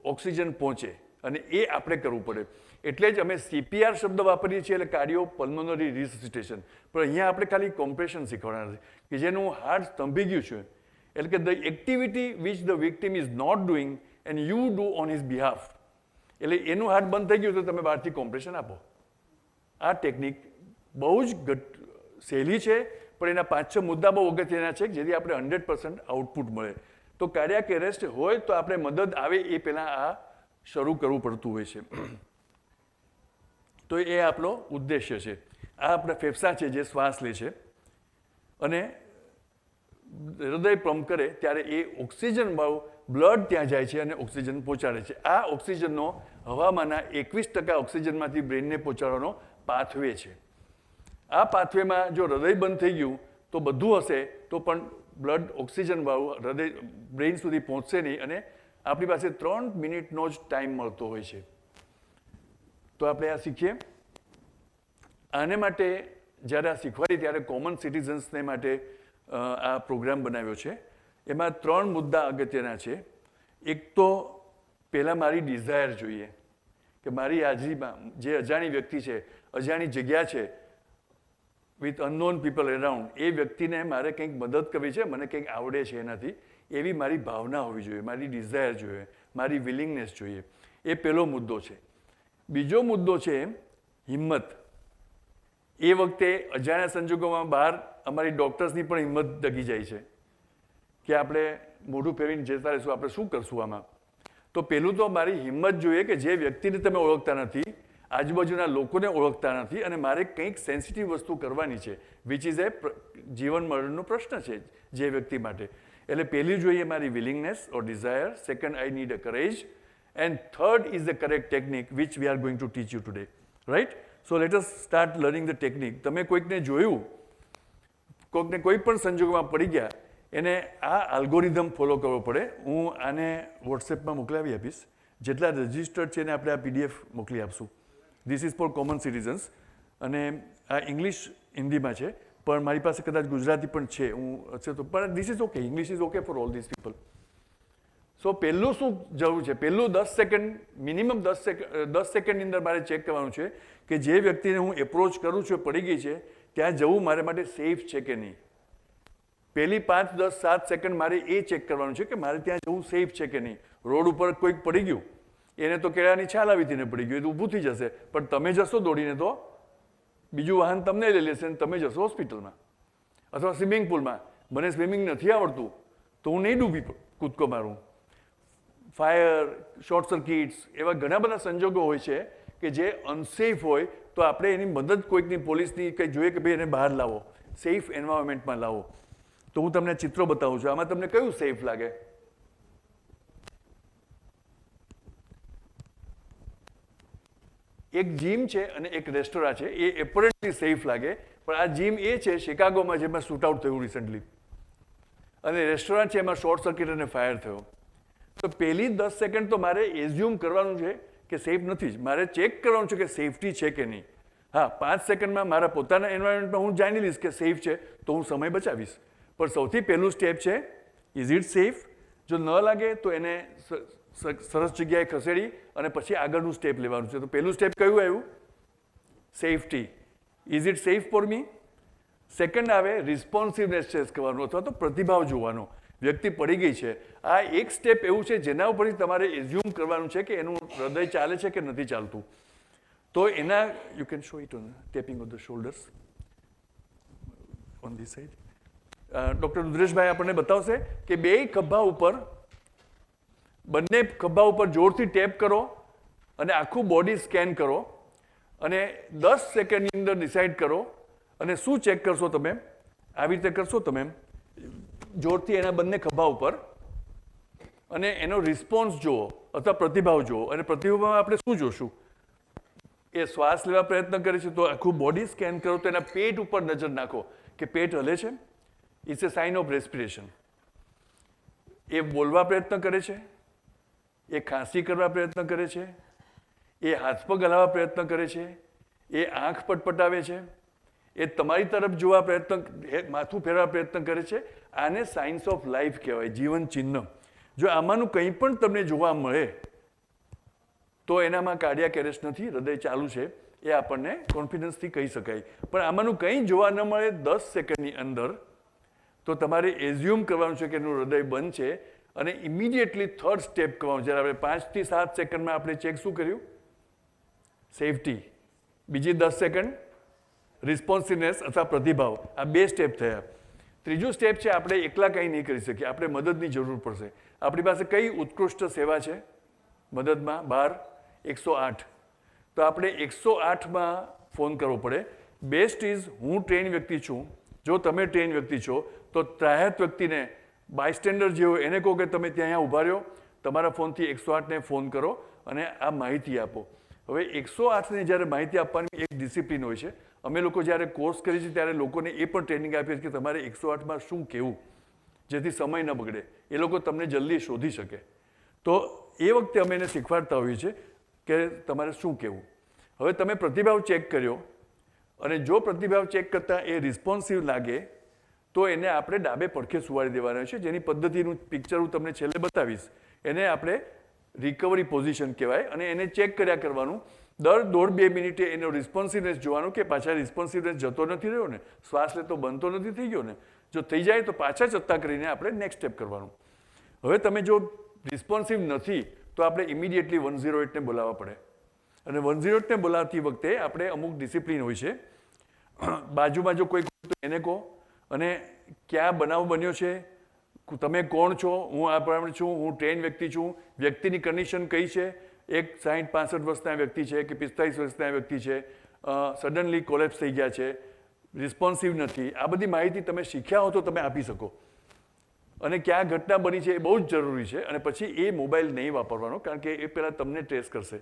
ઓક્સિજન પહોંચે. અને એ આપણે કરવું પડે. એટલે જ અમે CPR શબ્દ વાપરીએ છીએ, એટલે કાર્ડિયો પલ્મોનરી રિસસિટેશન. પણ અહીંયા આપણે ખાલી કોમ્પ્રેશન શીખવાડવાના છે કે જેનું હાર્ટ સ્તંભી ગયું છે, એટલે કે the activity which the victim is not doing and you do on his behalf. એટલે એનું હાર્ટ બંધ થઈ ગયું તો તમે બહારથી કોમ્પ્રેશન આપો. આ ટેકનિક બહુ જ સહેલી છે, પણ એના 5-6 મુદ્દા બહુ અગત્યના છે જેથી આપણે 100% આઉટપુટ મળે. તો કાર્ડિયાક એરેસ્ટ હોય તો આપણે મદદ આવે એ પહેલાં આ શરૂ કરવું પડતું હોય છે. તો એ આપણો ઉદ્દેશ્ય છે. આ આપણા ફેફસા છે જે શ્વાસ લે છે અને હૃદય પંપ કરે ત્યારે એ ઓક્સિજન બ્લડ ત્યાં જાય છે અને ઓક્સિજન પહોંચાડે છે. આ ઓક્સિજનનો હવામાંના 21% ઓક્સિજનમાંથી બ્રેનને પહોંચાડવાનો પાથવે છે. આ પાથવેમાં જો હૃદય બંધ થઈ ગયું તો બધું હશે તો પણ બ્લડ ઓક્સિજનવાળું હૃદય બ્રેઇન સુધી પહોંચશે નહીં અને આપણી પાસે 3 મિનિટનો જ ટાઈમ મળતો હોય છે. તો આપણે આ શીખીએ. આને માટે જ્યારે આ શીખવાડી ત્યારે કોમન સિટીઝન્સને માટે આ પ્રોગ્રામ બનાવ્યો છે. એમાં 3 મુદ્દા અગત્યના છે. એક તો પહેલાં મારી ડિઝાયર જોઈએ કે મારી હાજરીમાં જે અજાણી વ્યક્તિ છે, અજાણી જગ્યા છે, વિથ અનનોન પીપલ અરાઉન્ડ, એ વ્યક્તિને મારે કંઈક મદદ કરવી છે, મને કંઈક આવડે છે એનાથી, એવી મારી ભાવના હોવી જોઈએ, મારી ડિઝાયર જોઈએ, મારી વિલિંગનેસ જોઈએ. એ પહેલો મુદ્દો છે. બીજો મુદ્દો છે હિંમત. એ વખતે અજાણ્યા સંજોગોમાં બહાર અમારી ડૉક્ટર્સની પણ હિંમત ડગી જાય છે કે આપણે મોઢું ફેરવીને જતા રહીશું, આપણે શું કરશું આમાં. તો પહેલું તો મારી હિંમત જોઈએ કે જે વ્યક્તિને તમે ઓળખતા નથી, આજુબાજુના લોકોને ઓળખતા નથી અને મારે કંઈક સેન્સિટિવ વસ્તુ કરવાની છે, વિચ ઇઝ એ જીવન મરણનો પ્રશ્ન છે જે વ્યક્તિ માટે. એટલે પહેલી જોઈએ મારી willingness or desire. Second, I need a courage. And third is the correct technique which we are going to teach you today. Right? So let us start learning the technique. તમે કોઈકને જોયું, કોઈકને કોઈ પણ સંજોગોમાં પડી ગયા, એને આ આલ્ગોરિધમ ફોલો કરવો પડે. હું આને વોટ્સએપમાં મોકલાવી આપીશ. જેટલા રજિસ્ટર્ડ છે એને આપણે આ PDF મોકલી આપશું. This is four common citizens. અને આ ઇંગ્લિશ હિન્દીમાં છે, પણ મારી પાસે કદાચ ગુજરાતી પણ છે. હું હશે તો પણ this is okay. English is okay for all this people. So પહેલું શું જરૂર છે? પહેલું 10 સેકન્ડ, મિનિમમ 10 સેકન્ડની અંદર મારે ચેક કરવાનું છે કે જે વ્યક્તિને હું એપ્રોચ કરું છું, પડી ગઈ છે, ત્યાં જવું મારે માટે સેફ છે કે નહીં. પહેલી 5, 10, 7 સેકન્ડ મારે એ ચેક કરવાનું છે કે મારે ત્યાં જવું સેફ છે કે નહીં. રોડ ઉપર કોઈક પડી ગયું, એને તો કેળાની છાલ આવી હતી ને પડી ગયું, એ તો ઊભું થઈ જશે, પણ તમે જશો દોડીને તો બીજું વાહન તમને લઈ લેશે અને તમે જશો હોસ્પિટલમાં. અથવા સ્વિમિંગ પુલમાં, મને સ્વિમિંગ નથી આવડતું તો હું નહીં ડૂબી કૂદકો મારું. ફાયર, શોર્ટ સર્કિટ્સ, એવા ઘણા બધા સંજોગો હોય છે કે જે અનસેફ હોય, તો આપણે એની મદદ કોઈકની, પોલીસની કંઈ જોઈએ કે ભાઈ એને બહાર લાવો, સેફ એન્વાયરમેન્ટમાં લાવો. તો હું તમને ચિત્રો બતાવું છું. આમાં તમને કયું સેફ લાગે? એક જીમ છે અને એક રેસ્ટોરાં છે. એ એપરન્ટલી સેફ લાગે, પણ આ જીમ એ છે શિકાગોમાં જેમાં શૂટ આઉટ થયું રિસન્ટલી, અને રેસ્ટોરાં છે એમાં શોર્ટ સર્કિટ અને ફાયર થયો. તો પહેલી 10 સેકન્ડ તો મારે એઝ્યુમ કરવાનું છે કે સેફ નથી જ. મારે ચેક કરવાનું છે કે સેફટી છે કે નહીં. હા, 5 સેકન્ડમાં મારા પોતાના એન્વાયરમેન્ટમાં હું જાણી લઈશ કે સેફ છે તો હું સમય બચાવીશ. પણ સૌથી પહેલું સ્ટેપ છે ઇઝ ઇટ સેફ. જો ન લાગે તો એને સરસ જગ્યાએ ખસેડી અને પછી આગળનું સ્ટેપ લેવાનું છે. તો પહેલું સ્ટેપ કયું આવ્યું? Safety. Is it safe for me? Second આવે રિસ્પોન્સિવનેસ ટેસ્ટ કરવાનો અથવા તો પ્રતિભાવ જોવાનો. વ્યક્તિ પડી ગઈ છે, આ એક સ્ટેપ એવું છે જેના ઉપરથી તમારે એઝ્યુમ કરવાનું છે કે એનું હૃદય ચાલે છે કે નથી ચાલતું. તો એના you can show it on tapping of the shoulders on this side. Doctor રુદ્રેશભાઈ આપણને બતાવશે કે બંને ખભા ઉપર જોરથી ટેપ કરો અને આખું બોડી સ્કેન કરો અને 10 સેકન્ડની અંદર ડિસાઇડ કરો. અને શું ચેક કરશો તમે? આવી રીતે કરશો તમે જોરથી એના બંને ખભા ઉપર, અને એનો રિસ્પોન્સ જુઓ અથવા પ્રતિભાવ જુઓ. અને પ્રતિભાવમાં આપણે શું જોશું? એ શ્વાસ લેવા પ્રયત્ન કરે છે તો આખું બોડી સ્કેન કરો, તો એના પેટ ઉપર નજર નાખો કે પેટ હલે છે. It's a sign of respiration. એ બોલવા પ્રયત્ન કરે છે, એ ખાંસી કરવા પ્રયત્ન કરે છે, એ હાથ પગ હલાવવા પ્રયત્ન કરે છે, એ આંખ પટપટાવે છે, એ તમારી તરફ જોવા પ્રયત્ન, માથું ફેરવા પ્રયત્ન કરે છે. આને સાયન્સ ઓફ લાઈફ કહેવાય, જીવન ચિહ્ન. જો આમાંનું કંઈ પણ તમને જોવા મળે તો એનામાં કાર્ડિયાક એરેસ્ટ નથી, હૃદય ચાલુ છે, એ આપણને કોન્ફિડન્સથી કહી શકાય. પણ આમાંનું કંઈ જોવા ન મળે 10 સેકન્ડની અંદર, તો તમારે એઝ્યુમ કરવાનું છે કે એનું હૃદય બંધ છે અને ઇમિડિયેટલી થર્ડ સ્ટેપ કરવાનું છે. આપણે 5 થી 7 સેકન્ડમાં આપણે ચેક શું કર્યું? સેફટી. બીજી 10 સેકન્ડ રિસ્પોન્સિવનેસ અથવા પ્રતિભાવ. આ 2 સ્ટેપ થયા. ત્રીજું સ્ટેપ છે આપણે એકલા કંઈ નહીં કરી શકીએ, આપણે મદદની જરૂર પડશે. આપણી પાસે કઈ ઉત્કૃષ્ટ સેવા છે મદદમાં? બહાર 108. તો આપણે 108માં ફોન કરવો પડે. બેસ્ટ ઇઝ, હું ટ્રેન વ્યક્તિ છું, જો તમે ટ્રેન વ્યક્તિ છો તો ત્રાહત વ્યક્તિને, બાયસ્ટેન્ડર જે હોય એને કહો કે તમે ત્યાં અહીંયા ઊભા રહ્યો, તમારા ફોનથી 108ને ફોન કરો અને આ માહિતી આપો. હવે 108ને જ્યારે માહિતી આપવાની એક ડિસિપ્લિન હોય છે. અમે લોકો જ્યારે કોર્સ કરીએ છીએ ત્યારે લોકોને એ પણ ટ્રેનિંગ આપીએ છીએ કે તમારે 108માં શું કહેવું, જેથી સમય ન બગડે, એ લોકો તમને જલ્દી શોધી શકે. તો એ વખતે અમે એને શીખવાડતા હોઈએ છીએ કે તમારે શું કહેવું. હવે તમે પ્રતિભાવ ચેક કર્યો અને જો પ્રતિભાવ ચેક કરતાં એ રિસ્પોન્સિવ લાગે તો એને આપણે ડાબે પડખે સુવાડી દેવાના છે, જેની પદ્ધતિનું પિક્ચર હું તમને છેલ્લે બતાવીશ. એને આપણે રિકવરી પોઝિશન કહેવાય અને એને ચેક કર્યા કરવાનું. દર 1.5-2 મિનિટે એનો રિસ્પોન્સિવનેસ જોવાનું કે પાછા રિસ્પોન્સિવનેસ જતો નથી રહ્યો ને, શ્વાસ લેતો બંધ તો નથી થઈ ગયો ને. જો થઈ જાય તો પાછા ચત્તા કરીને આપણે નેક્સ્ટ સ્ટેપ કરવાનું. હવે તમે જો રિસ્પોન્સિવ નથી તો આપણે ઇમિડિયેટલી 108ને બોલાવવા પડે. અને 108ને બોલાવતી વખતે આપણે અમુક ડિસિપ્લિન હોય છે. બાજુમાં જો કોઈ એને કહો અને ક્યાં બનાવ બન્યો છે, તમે કોણ છો, હું આ પ્રમાણે છું, હું ટ્રેન વ્યક્તિ છું, વ્યક્તિની કન્ડિશન કઈ છે, એક 60-65 વર્ષના વ્યક્તિ છે કે 45 વર્ષના વ્યક્તિ છે, સડનલી કોલેપ્સ થઈ ગયા છે, રિસ્પોન્સિવ નથી, આ બધી માહિતી તમે શીખ્યા હો તો તમે આપી શકો. અને ક્યાં ઘટના બની છે એ બહુ જ જરૂરી છે. અને પછી એ મોબાઈલ નહીં વાપરવાનો, કારણ કે એ પહેલાં તમને ટ્રેસ કરશે.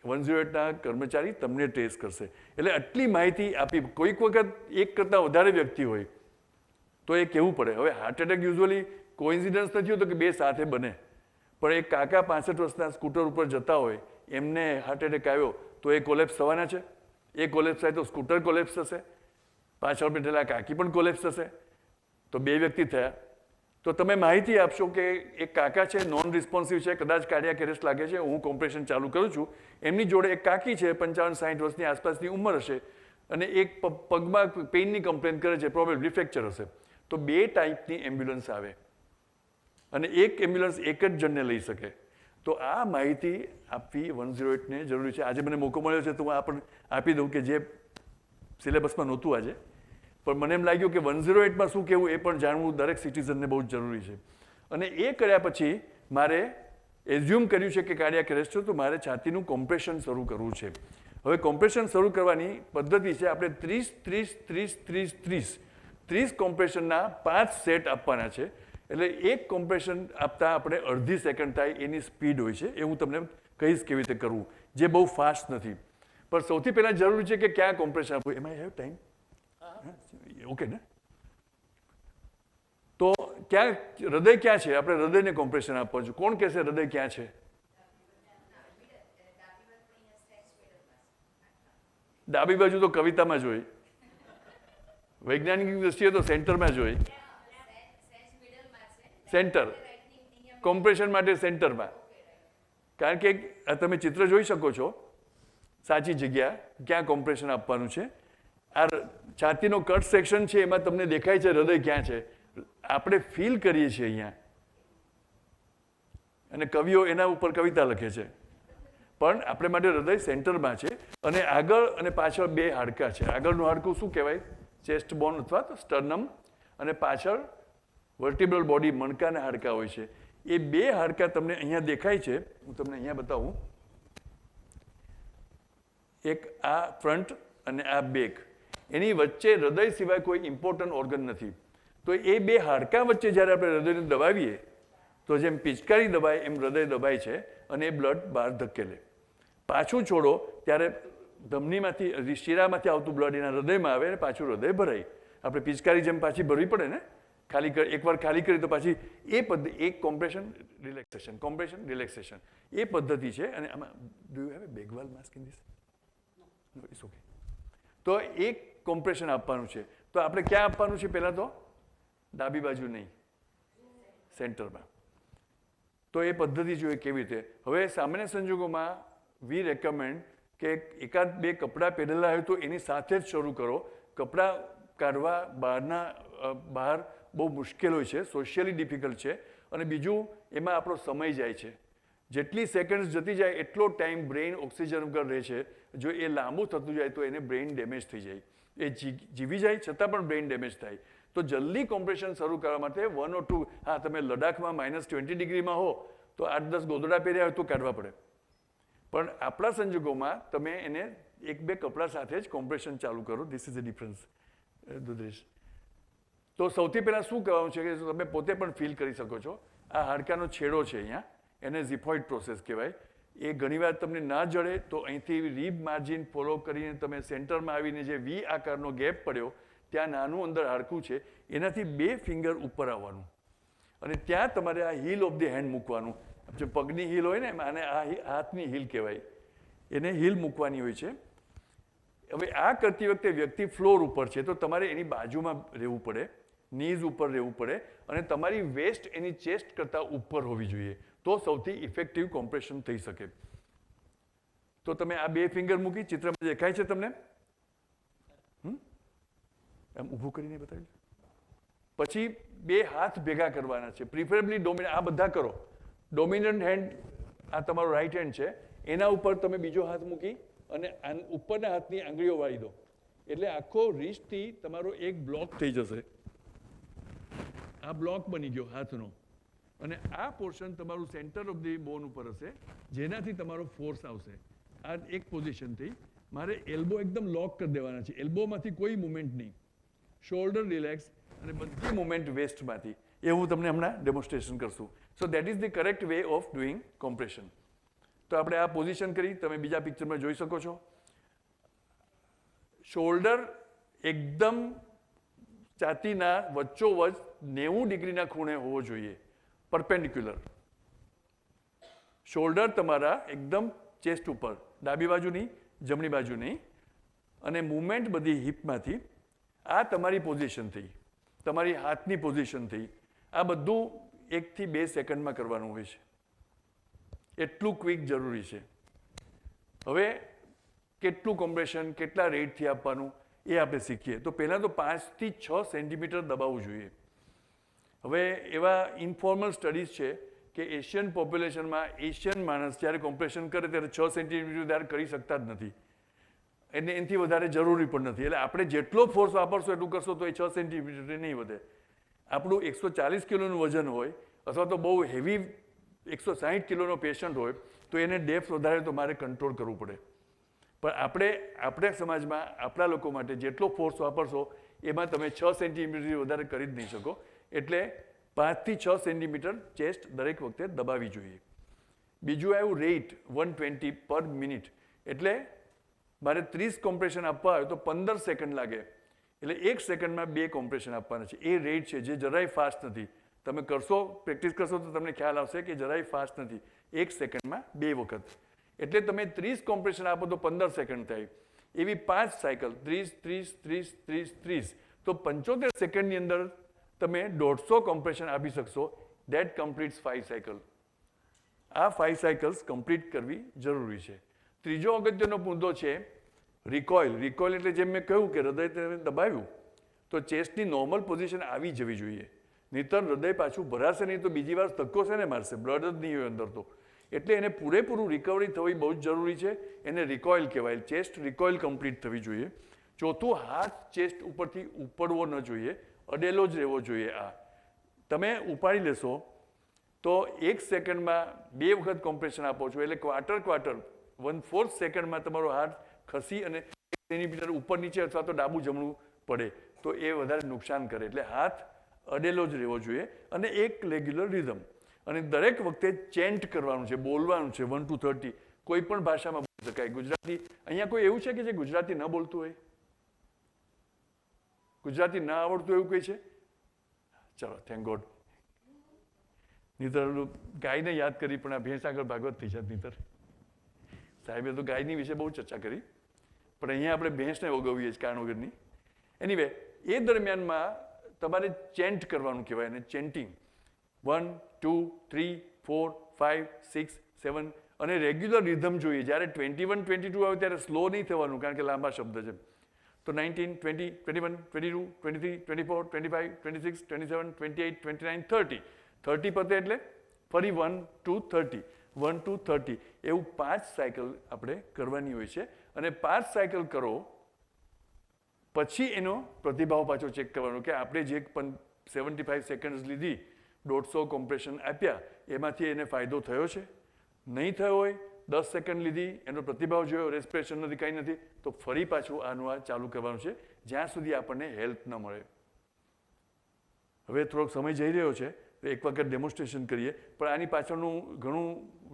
108ના કર્મચારી તમને ટ્રેસ કરશે. એટલે આટલી માહિતી આપી. કોઈક વખત એક કરતાં વધારે વ્યક્તિ હોય તો એ કહેવું પડે. હવે હાર્ટ એટેક યુઝ્યુઅલી કોઇન્સિડન્સ નથી હોતો કે બે સાથે બને, પણ એક કાકા 65 વર્ષના સ્કૂટર ઉપર જતા હોય, એમને હાર્ટ એટેક આવ્યો તો એ કોલેપ્સ થવાના છે. એ કોલેપ્સ થાય તો સ્કૂટર કોલેપ્સ થશે, પાછળ બેઠેલા કાકી પણ કોલેપ્સ થશે, તો બે વ્યક્તિ થયા. તો તમે માહિતી આપશો કે એક કાકા છે, નોન રિસ્પોન્સિવ છે, કદાચ કાર્ડિયાક એરેસ્ટ લાગે છે, હું કોમ્પ્રેશન ચાલુ કરું છું. એમની જોડે એક કાકી છે, 55-60 વર્ષની આસપાસની ઉંમર હશે અને એક પગમાં પેઇનની કમ્પ્લેન કરે છે, પ્રોબેબલી ફ્રેક્ચર હશે. તો 2 ટાઈપની એમ્બ્યુલન્સ આવે અને એક એમ્બ્યુલન્સ એક જ જણને લઈ શકે. તો આ માહિતી આપવી 108ને જરૂરી છે. આજે મને મોકો મળ્યો છે તો હું આ પણ આપી દઉં કે જે સિલેબસમાં નહોતું આજે, પણ મને એમ લાગ્યું કે 108માં શું કહેવું એ પણ જાણવું દરેક સિટીઝનને બહુ જ જરૂરી છે. અને એ કર્યા પછી મારે એઝ્યુમ કર્યું છે કે કાર્ડિયાક એરેસ્ટ છે, તો મારે છાતીનું કોમ્પ્રેશન શરૂ કરવું છે. હવે કોમ્પ્રેશન શરૂ કરવાની પદ્ધતિ છે, આપણે 30 કોમ્પ્રેશનના 5 સેટ આપવાના છે. એટલે એક કોમ્પ્રેશન આપતા આપણે અડધી સેકન્ડ થાય એની સ્પીડ હોય છે. એ હું તમને કહીશ કેવી રીતે કરવું, જે બહુ ફાસ્ટ નથી. પણ સૌથી પહેલાં જરૂરી છે કે ક્યાં કોમ્પ્રેશન આપવું. એમાં હેવ ટાઈમ? ઓકે ને? તો ક્યાં હૃદય ક્યાં છે? આપણે હૃદયને કોમ્પ્રેશન આપવાનું છે. કોણ કહેશે હૃદય ક્યાં છે? ડાબી બાજુ તો કવિતામાં જોઈ, વૈજ્ઞાનિક દ્રષ્ટિએ તો સેન્ટરમાં જોઈ. સેન્ટર કોમ્પ્રેશન માટે સેન્ટરમાં, કારણ કે તમે ચિત્ર જોઈ શકો છો. સાચી જગ્યા ક્યાં કોમ્પ્રેશન આપવાનું છે. આ છાતીનો કટ સેક્શન છે, એમાં તમને દેખાય છે હૃદય ક્યાં છે. આપણે ફીલ કરીએ છીએ અહીંયા, અને કવિઓ એના ઉપર કવિતા લખે છે, પણ આપણે માટે હૃદય સેન્ટરમાં છે. અને આગળ અને પાછળ 2 હાડકાં છે. આગળનું હાડકું શું કહેવાય? ચેસ્ટ બોન અથવા તો સ્ટર્નમ, અને પાછળ વર્ટિબ્રલ બોડી, મણકાના હાડકાં હોય છે. એ 2 હાડકાં તમને અહીંયા દેખાય છે. હું તમને અહીંયા બતાવું. એક આ ફ્રન્ટ અને આ બેક. એની વચ્ચે હૃદય સિવાય કોઈ ઇમ્પોર્ટન્ટ ઓર્ગન નથી. તો એ 2 હાડકાં વચ્ચે જ્યારે આપણે હૃદયને દબાવીએ તો જેમ પિચકારી દબાય એમ હૃદય દબાય છે અને એ બ્લડ બહાર ધકેલે. પાછું છોડો ત્યારે ધમનીમાંથી, શિરામાંથી આવતું બ્લડ એના હૃદયમાં આવે અને પાછું હૃદય ભરાય. આપણે પિચકારી જેમ પાછી ભરવી પડે ને, એકવાર ખાલી કરી તો પાછી એ પદ્ધતિ. એક કોમ્પ્રેશન રિલેક્સેશન, કોમ્પ્રેશન રિલેક્સેશન, એ પદ્ધતિ છે. અને આમાં do you have a bag valve mask in this? No, it's okay. તો એક કોમ્પ્રેશન આપવાનું છે. તો આપણે ક્યાં આપવાનું છે? પહેલાં તો ડાબી બાજુ નહીં, સેન્ટરમાં. તો એ પદ્ધતિ જોઈએ કેવી રીતે. હવે સામાન્ય સંજોગોમાં વી રેકમેન્ડ કે એકાદ બે કપડાં પહેરેલા હોય તો એની સાથે જ શરૂ કરો. કપડાં કાઢવા બહાર બહુ મુશ્કેલ હોય છે, સોશિયલી ડિફિકલ્ટ છે, અને બીજું એમાં આપણો સમય જાય છે. જેટલી સેકન્ડ્સ જતી જાય એટલો ટાઈમ બ્રેઇન ઓક્સિજન વગર રહે છે. જો એ લાંબુ થતું જાય તો એને બ્રેઇન ડેમેજ થઈ જાય, એ જીવી જાય છતાં પણ બ્રેઇન ડેમેજ થાય. તો જલ્દી કોમ્પ્રેશન શરૂ કરવા માટે 1 or 2, હા તમે લડાખમાં -20 ડિગ્રીમાં હો તો 8-10 ગોદડા પહેર્યા હોય તો કાઢવા પડે, પણ આપણા સંજોગોમાં તમે એને 1-2 કપડાં સાથે જ કોમ્પ્રેશન ચાલુ કરો. ધીસ ઇઝ અ ડિફરન્સ દુધરેશ. તો સૌથી પહેલાં શું કહેવાનું છે કે તમે પોતે પણ ફીલ કરી શકો છો. આ હાડકાનો છેડો છે અહીંયા, એને ઝિફોઇડ પ્રોસેસ કહેવાય. એ ઘણીવાર તમને ના જડે તો અહીંથી રીબ માર્જિન ફોલો કરીને તમે સેન્ટરમાં આવીને જે વી આકારનો ગેપ પડ્યો ત્યાં નાનું અંદર હાડકું છે, એનાથી 2 ફિંગર ઉપર આવવાનું અને ત્યાં તમારે આ હીલ ઓફ ધી હેન્ડ મૂકવાનું. જે પગની હીલ હોય ને આને આ હાથની હીલ કહેવાય, એને હીલ મૂકવાની હોય છે. હવે આ કરતી વખતે વ્યક્તિ ફ્લોર ઉપર છે તો તમારે એની બાજુમાં રહેવું પડે, નીઝ ઉપર રહેવું પડે, અને તમારી વેસ્ટ એની ચેસ્ટ કરતાં ઉપર હોવી જોઈએ, તો સૌથી ઇફેક્ટિવ કોમ્પ્રેશન થઈ શકે. તો તમે આ 2 ફિંગર મૂકી, ચિત્રમાં દેખાય છે તમને? એમ ઊભું કરીને બતાવ્યું. પછી 2 હાથ ભેગા કરવાના છે, પ્રિફરેબલી ડોમિનન્ટ. આ બધા કરો. ડોમિનન્ટ હેન્ડ આ તમારો રાઈટ હેન્ડ છે, એના ઉપર તમે બીજો હાથ મૂકી અને ઉપરના હાથની આંગળીઓ વાળી દો, એટલે આખો રિસ્ટથી તમારો એક બ્લોક થઈ જશે. આ બ્લોક બની ગયો હાથનો, અને આ પોર્શન તમારું સેન્ટર ઓફ ધી બોન ઉપર હશે, જેનાથી તમારો ફોર્સ આવશે. આ એક પોઝિશન થઈ. મારે એલ્બો એકદમ લોક કરી દેવાના છે, એલ્બોમાંથી કોઈ મુવમેન્ટ નહીં, શોલ્ડર રિલેક્સ, અને બધી મુવમેન્ટ વેસ્ટમાંથી. એવું તમને હમણાં ડેમોન્સ્ટ્રેશન કરશું. So that is the correct way of doing compression. તો આપણે આ પોઝિશન કરી, તમે બીજા પિક્ચરમાં જોઈ શકો છો. શોલ્ડર એકદમ છાતીના વચ્ચોવચ 90 ડિગ્રીના ખૂણે હોવો જોઈએ, પરપેન્ડિક્યુલર. શોલ્ડર તમારા એકદમ ચેસ્ટ ઉપર, ડાબી બાજુ નહીં, જમણી બાજુ નહીં, અને મુવમેન્ટ બધી હિપમાંથી. આ તમારી પોઝિશન થઈ, તમારી હાથની પોઝિશન થઈ. આ બધું 1 થી 2 સેકન્ડમાં કરવાનું હોય છે, એટલું ક્વિક જરૂરી છે. હવે કેટલું કોમ્પ્રેશન કેટલા રેટથી આપવાનું એ આપણે શીખીએ. તો પહેલાં તો 5 થી 6 સેન્ટીમીટર દબાવવું જોઈએ. હવે એવા ઇન્ફોર્મલ સ્ટડીઝ છે કે એશિયન પોપ્યુલેશનમાં એશિયન માણસ જ્યારે કોમ્પ્રેશન કરે ત્યારે 6 સેન્ટીમીટર વધારે કરી શકતા જ નથી, એને એનાથી વધારે જરૂરી પણ નથી. એટલે આપણે જેટલો ફોર્સ વાપરશો એટલું કરશો તો એ 6 સેન્ટીમીટર નહીં વધે. આપણું 140 કિલોનું વજન હોય અથવા તો બહુ હેવી 160 કિલોનો પેશન્ટ હોય તો એને ડેપ્થ વધારે તો મારે કંટ્રોલ કરવું પડે. પણ આપણે સમાજમાં આપણા લોકો માટે જેટલો ફોર્સ વાપરશો એમાં તમે 6 સેન્ટીમીટર વધારે કરી જ નહીં શકો. એટલે 5 થી 6 સેન્ટીમીટર ચેસ્ટ દરેક વખતે દબાવી જોઈએ. બીજું આવ્યું રેટ 120 પર મિનિટ. એટલે મારે 30 કોમ્પ્રેશન આપવા હોય તો 15 સેકન્ડ લાગે, એટલે 1 સેકન્ડમાં 2 કોમ્પ્રેશન આપવાના છે. એ રેટ છે, જે જરાય ફાસ્ટ નથી. તમે કરશો, પ્રેક્ટિસ કરશો તો તમને ખ્યાલ આવશે કે જરાય ફાસ્ટ નથી. 1 સેકન્ડમાં 2 વખત. એટલે તમે 30 કોમ્પ્રેશન આપો તો 15 સેકન્ડ થાય. એવી 5 સાયકલ, 30, 30, 30, 30, 30, તો 75 સેકન્ડની અંદર તમે 150 કોમ્પ્રેશન આપી શકશો. That completes 5 cycle. આ 5 સાયકલ્સ કમ્પ્લીટ કરવી જરૂરી છે. ત્રીજો અગત્યનો મુદ્દો છે રિકોઇલ. રિકોઇલ એટલે જેમ મેં કહ્યું કે હૃદય દબાવ્યું તો ચેસ્ટની નોર્મલ પોઝિશન આવી જવી જોઈએ, નહીંતર હૃદય પાછું ભરાશે નહીં તો બીજી વાર ધક્કો છે ને મારશે, બ્લડ જ નહીં હોય અંદર તો. એટલે એને પૂરેપૂરું રિકવરી થવી બહુ જ જરૂરી છે. એને રિકોઇલ કહેવાય. ચેસ્ટ રિકોઇલ કમ્પ્લીટ થવી જોઈએ. ચોથું, હાથ ચેસ્ટ ઉપરથી ઉપડવો ન જોઈએ, અડેલો જ રહેવો જોઈએ. આ તમે ઉપાડી લેશો તો 1 સેકન્ડમાં 2 વખત કોમ્પ્રેશન આપો છો, એટલે ક્વાર્ટર 1/4 સેકન્ડમાં તમારો હાથ ખસી અને 1 સેન્ટીમીટર ઉપર નીચે અથવા તો ડાબું જમણું પડે તો એ વધારે નુકસાન કરે. એટલે હાથ અડેલો જ રહેવો જોઈએ અને એક રેગ્યુલર રિધમ. અને દરેક વખતે ચેન્ટ કરવાનું છે, બોલવાનું છે 1 to 30. કોઈ પણ ભાષામાં બોલી શકાય. ગુજરાતી, અહીંયા કોઈ એવું છે કે જે ગુજરાતી ન બોલતું હોય? ગુજરાતી ન આવડતું એવું કોઈ છે? ચલો, થેન્ક ગોડ. નીતર ગાયને યાદ કરી પણ આ ભેંસ આગળ ભાગવત થઈ જાય. નીતર સાહેબે તો ગાયની વિશે બહુ ચર્ચા કરી, પણ અહીંયા આપણે ભેંસને ઓગવીએ છીએ કારણ વગરની. એનીવે, એ દરમિયાનમાં તમારે ચેન્ટ કરવાનું કહેવાય, અને ચેન્ટિંગ 1, 2, 3, 4, 5, 6, 7 અને રેગ્યુલર રિધમ જોઈએ. જ્યારે 21, 22 આવે ત્યારે સ્લો નહીં થવાનું, કારણ કે લાંબા શબ્દ છે. તો 19, 20, 21, 22, 23, 24, 25, 26, 27, 28, 29, 30. 30 પતે એટલે ફરી 1 to 30, 1 to 30 એવું 5 સાયકલ આપણે કરવાની હોય છે. અને 5 સાયકલ કરો પછી એનો પ્રતિભાવ પાછો ચેક કરવાનો કે આપણે જે પણ 75 સેકન્ડ્સ લીધી, 150 કોમ્પ્રેશન આપ્યા, એમાંથી એને ફાયદો થયો છે. નહીં થયો હોય, 10 સેકન્ડ લીધી, એનો પ્રતિભાવ જોયો, રેસ્પિરેશન નથી, કાંઈ નથી, તો ફરી પાછું આનું આ ચાલુ કરવાનું છે જ્યાં સુધી આપણને હેલ્પ ન મળે. હવે થોડોક સમય જઈ રહ્યો છે, તો એક વખત ડેમોન્સ્ટ્રેશન કરીએ. પણ આની પાછળનું ઘણું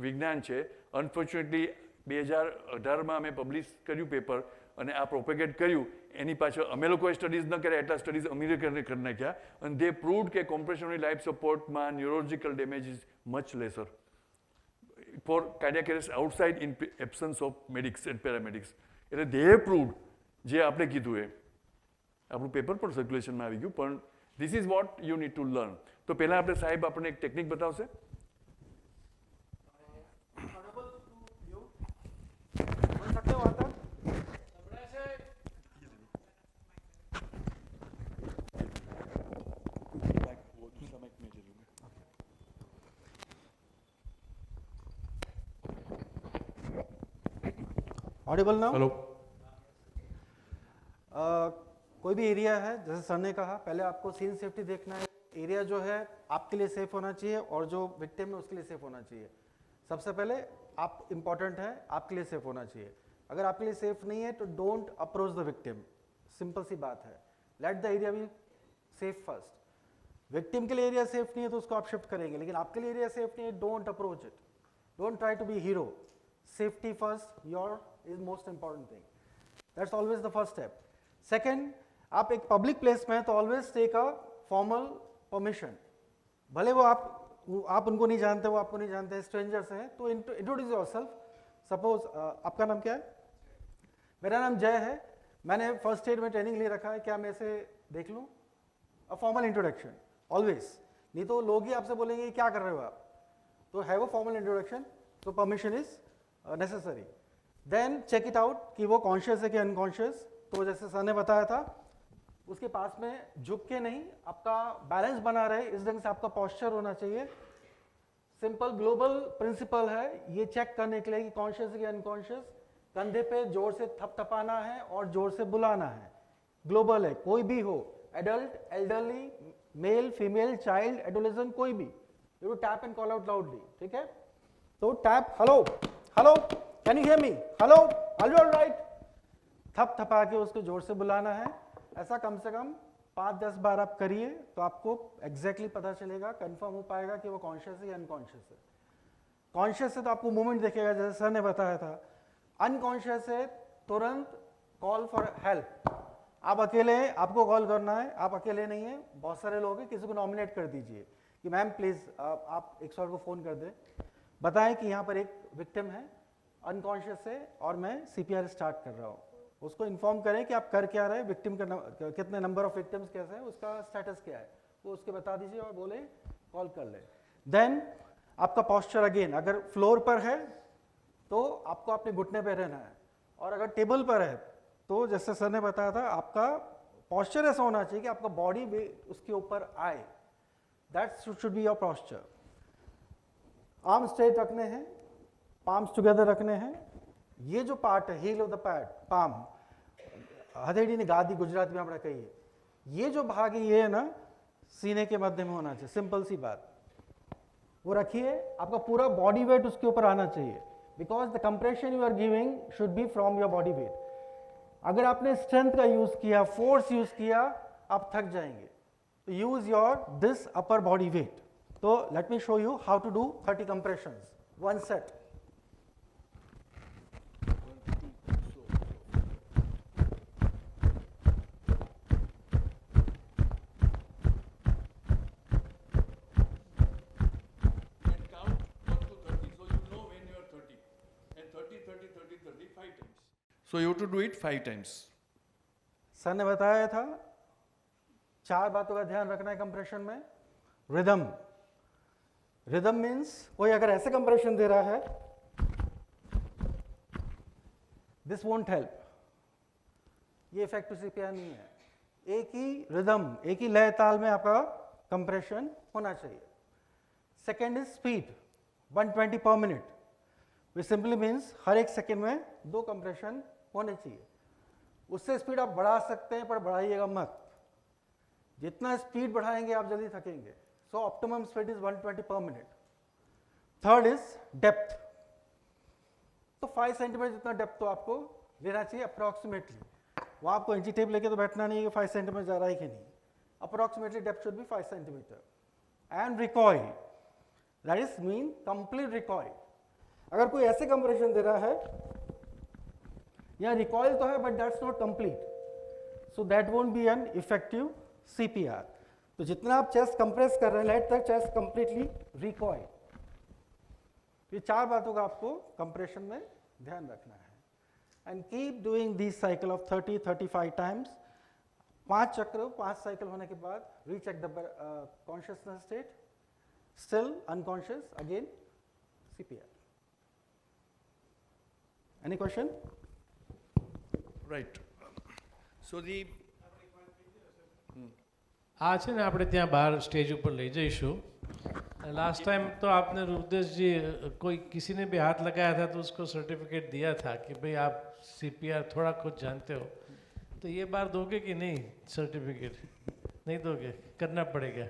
વિજ્ઞાન છે. અનફોર્ચ્યુનેટલી 2018માં અમે પબ્લિશ કર્યું પેપર અને આ પ્રોપેગેટ કર્યું. એની પાછળ અમે લોકોએ સ્ટડીઝ ન કર્યા, એટલા સ્ટડીઝ અમેરિકને કરી નાખ્યા. અને દે પ્રૂવડ કે કોમ્પ્રેશનરી લાઈફ સપોર્ટમાં neurological damage is much lesser for cardiac arrest outside in absence of medics and paramedics. એટલે દે પ્રૂવડ જે આપણે કીધું એ આપણું પેપર પણ સર્ક્યુલેશનમાં આવી ગયું. પણ this is what you need to learn. તો પહેલાં આપણે સાહેબ આપણને એક ટેકનિક બતાવશે. Audible now? हेलो. कोई भी एरिया है, जैसे सर ने कहा, पहले आपको सीन सेफ्टी देखना है. एरिया जो है आपके लिए सेफ होना चाहिए और जो विक्टिम है उसके लिए सेफ होना चाहिए. सबसे पहले आप इम्पॉर्टेंट है, आपके लिए सेफ होना चाहिए. अगर आपके लिए सेफ नहीं है तो don't approach the victim. Simple सी बात है. Let the area be safe first. Victim के लिए एरिया सेफ नहीं है तो उसको आप शिफ्ट करेंगे, लेकिन आपके लिए एरिया सेफ नहीं है, don't approach it. Don't try to be hero. Safety first, your is most important thing. That's always the first step. Second, आप एक पब्लिक प्लेस में हैं तो always take a formal permission. भले वो आप उनको नहीं जानते, वो आपको नहीं जानते, strangers हैं, तो introduce yourself. Suppose आपका नाम क्या है? मेरा नाम जय है. मैंने फर्स्ट एड में ट्रेनिंग ले रखा है, क्या मैं इसे देख लूँ? A formal introduction, always. नहीं तो लोग ही आपसे बोलेंगे क्या कर रहे हो आप. तो have a formal introduction. So permission is necessary. Then check it out कि वो कॉन्शियस है कि अनकॉन्शियस. तो जैसे सर ने बताया था, उसके पास में झुक के नहीं, आपका बैलेंस बना रहे, इस ढंग से आपका पोस्चर होना चाहिए. सिंपल ग्लोबल प्रिंसिपल है ये चेक करने के लिए कि कॉन्शियस है कि अनकॉन्शियस. कंधे पे जोर से थपथपाना है और जोर से बुलाना है. ग्लोबल है, कोई भी हो, adult, elderly, male, female, child, adolescent, कोई भी. You tap and call out loudly. ठीक है. तो tap, hello hello, can you hear me, hello, are you all right. थप थपा के उसको जोर से बुलाना है. ऐसा कम से कम 5-10 बार आप करिए तो आपको एग्जैक्टली पता चलेगा, कंफर्म हो पाएगा कि वो कॉन्शियस है या अनकॉन्शियस है. कॉन्शियस है तो आपको मूवमेंट दिखेगा जैसे सर ने बताया था. अनकॉन्शियस है तुरंत कॉल फॉर हेल्प. आप अकेले हैं, आपको कॉल करना है, आप अकेले नहीं हैं, बहुत सारे लोग हैं, किसी को नॉमिनेट कर दीजिए कि मैम प्लीज़ आप 100 को फ़ोन कर दें, बताएं कि यहाँ पर एक विक्टिम है, अनकॉन्शियस है और मैं CPR स्टार्ट कर रहा हूँ. उसको इन्फॉर्म करें कि आप कर क्या रहे हैं, विक्टिम का कितने नंबर ऑफ विक्टिम्स कैसे हैं, उसका स्टेटस क्या है, वो उसके बता दीजिए और बोले कॉल कर ले. देन आपका पोस्चर अगेन, अगर फ्लोर पर है तो आपको अपने घुटने पे रहना है, और अगर टेबल पर है तो जैसे सर ने बताया था, आपका पोस्चर ऐसा होना चाहिए कि आपका बॉडी भी उसके ऊपर आए. That should be your posture. Arm straight रखने हैं, पाम्स टुगेदर रखने हैं. ये जो पार्ट है, heel of the pad, palm, हथेड़ी ने गादी गुजराती में આપણે કહીએ, ये जो भाग है ये है ना सीने के मध्य में होना चाहिए. सिंपल सी बात, वो रखिए. आपका पूरा बॉडी वेट उसके ऊपर आना चाहिए, because the compression you are giving should be from your body weight. अगर आपने स्ट्रेंथ का यूज किया, फोर्स यूज किया, आप थक जाएंगे. तो use your this upper body weight. तो let me show you how to do 30 compressions, one set. So you have to do it 5 times. Sir ने बताया था 4 बातों का ध्यान रखना है कंप्रेशन में. रिदम, रिदम मीन्स कोई अगर ऐसे कंप्रेशन दे रहा है, दिस वोंट हेल्प, ये इफेक्टिव सीपीआर नहीं है। एक ही रिदम, एक ही लय ताल में आपका कंप्रेशन होना चाहिए। Second is speed, 120 per minute, which simply means हर एक सेकेंड में 2 कंप्रेशन होने चाहिए। उससे स्पीड आप बढ़ा सकते हैं पर बढ़ाइएगा मत, जितना स्पीड बढ़ाएंगे आप जल्दी थकेंगे। So optimum speed is 120 per minute. Third is depth, तो 5 सेंटीमीटर जितना डेप्थ तो आपको लेना चाहिए अप्रॉक्सीमेटली। वो आपको इंची टेप लेके तो बैठना नहीं है कि 5 सेंटीमीटर जा रहा है कि नहीं, approximately depth should be 5 centimetre. And recoil, that is mean complete recoil. अगर कोई ऐसे कंप्रेशन दे रहा है, या रिकॉइल तो है but that's not complete, so that won't be an effective CPR. तो जितना आप चेस्ट कंप्रेस कर रहे हैं, let the chest completely recoil. ये 4 बातों का आपको कंप्रेशन में ध्यान रखना है। And keep doing this cycle of 30-35 times. 5 चक्र, 5 साइकिल होने के बाद recheck the consciousness state, still unconscious, again CPR. Any question? Right. So the આ છે ને આપણે ત્યાં બહાર સ્ટેજ ઉપર લઈ જઈશું। लास्ट टाइम तो आपने रुद्रेश जी कोई किसी ने भी हाथ लगाया था तो उसको सर्टिफिकेट दिया था कि भाई आप सीपीआर थोड़ा कुछ जानते हो, तो ये बार दोगे कि नहीं सर्टिफिकेट? नहीं दोगे? करना पड़ेगा।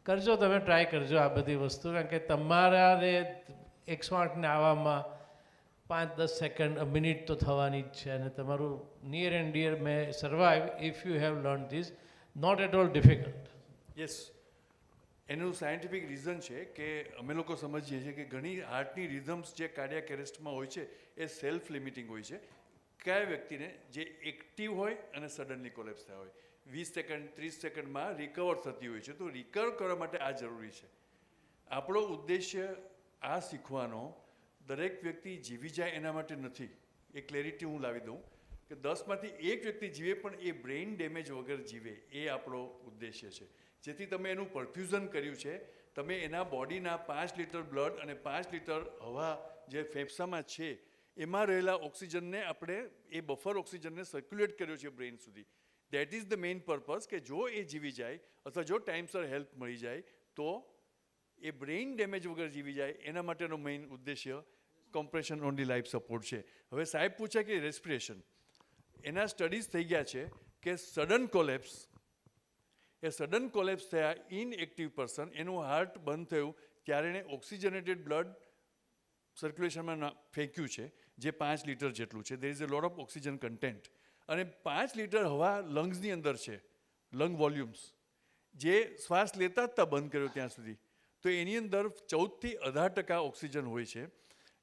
करजो, તમે ટ્રાય કરજો આ બધી વસ્તુ, કારણ કે તમારે 108ને આવવામાં 5-10 સેકન્ડ મિનિટ તો થવાની જ છે, અને તમારું near and dear may survive if you have learn this, not at all difficult. Yes, એનું સાયન્ટિફિક રીઝન છે કે અમે લોકો સમજીએ છીએ કે ઘણી હાર્ટની રિધમ્સ જે કાર્ડિયાક એરેસ્ટમાં હોય છે એ સેલ્ફ લિમિટિંગ હોય છે. કયા વ્યક્તિને જે એક્ટિવ હોય અને સડનલી કોલેપ્સ થયા હોય, 20 સેકન્ડ 30 સેકન્ડમાં રિકવર થતી હોય છે, તો રિકવર કરવા માટે આ જરૂરી છે. આપણો ઉદ્દેશ્ય આ શીખવાનો દરેક વ્યક્તિ જીવી જાય એના માટે નથી. એ ક્લેરિટી હું લાવી દઉં કે 10માંથી 1 વ્યક્તિ જીવે પણ એ બ્રેઇન ડેમેજ વગર જીવે, એ આપણો ઉદ્દેશ્ય છે. જેથી તમે એનું પરફ્યુઝન કર્યું છે, તમે એના બોડીના 5 લીટર બ્લડ અને 5 લીટર હવા જે ફેફસામાં છે એમાં રહેલા ઓક્સિજનને આપણે એ બફર ઓક્સિજનને સર્ક્યુલેટ કર્યો છે બ્રેઇન સુધી. That is the main purpose કે જો એ જીવી જાય અથવા જો ટાઈમસર હેલ્પ મળી જાય તો એ બ્રેઇન ડેમેજ વગર જીવી જાય, એના માટેનો મેઇન ઉદ્દેશ્ય કોમ્પ્રેશન ઓનલી લાઈફ સપોર્ટ છે. હવે સાહેબ પૂછે કે રેસ્પિરેશન, એના સ્ટડીઝ થઈ ગયા છે કે સડન કોલેપ્સ, એ સડન કોલેપ્સ થયા ઇનએક્ટિવ પર્સન, એનું હાર્ટ બંધ થયું ત્યારે એણે ઓક્સિજનેટેડ બ્લડ સર્ક્યુલેશનમાં ફેંક્યું છે જે 5 લીટર જેટલું છે. There is a lot of oxygen content, અને 5 લીટર હવા લંગ્સની અંદર છે, લંગ વોલ્યુમ્સ, જે શ્વાસ લેતા જ બંધ કર્યો ત્યાં સુધી, તો એની અંદર 14થી 18% ઓક્સિજન હોય છે.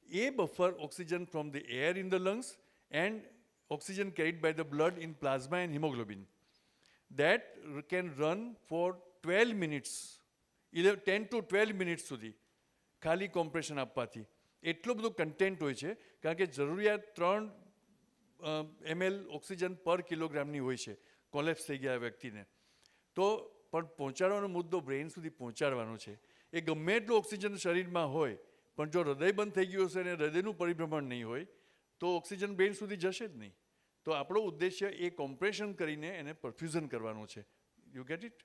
એ buffer oxygen from the air in the lungs and oxygen carried by the blood in plasma and haemoglobin, that can run for 12 minutes, either 10 to 12 minutes સુધી ખાલી કોમ્પ્રેશન આપવાથી. એટલું બધું કન્ટેન્ટ હોય છે, કારણ કે જરૂરિયાત 3 ml ઓક્સિજન પર કિલોગ્રામની હોય છે કોલેપ્સ થઈ ગયા વ્યક્તિને. તો પણ પહોંચાડવાનો મુદ્દો બ્રેઇન સુધી પહોંચાડવાનો છે. એ ગમે એટલું ઓક્સિજન શરીરમાં હોય પણ જો હૃદય બંધ થઈ ગયું હશે અને હૃદયનું પરિભ્રમણ નહીં હોય તો ઓક્સિજન બ્રેઇન સુધી જશે જ નહીં. તો આપણો ઉદ્દેશ્ય એ કોમ્પ્રેશન કરીને એને પરફ્યુઝન કરવાનો છે. You get it?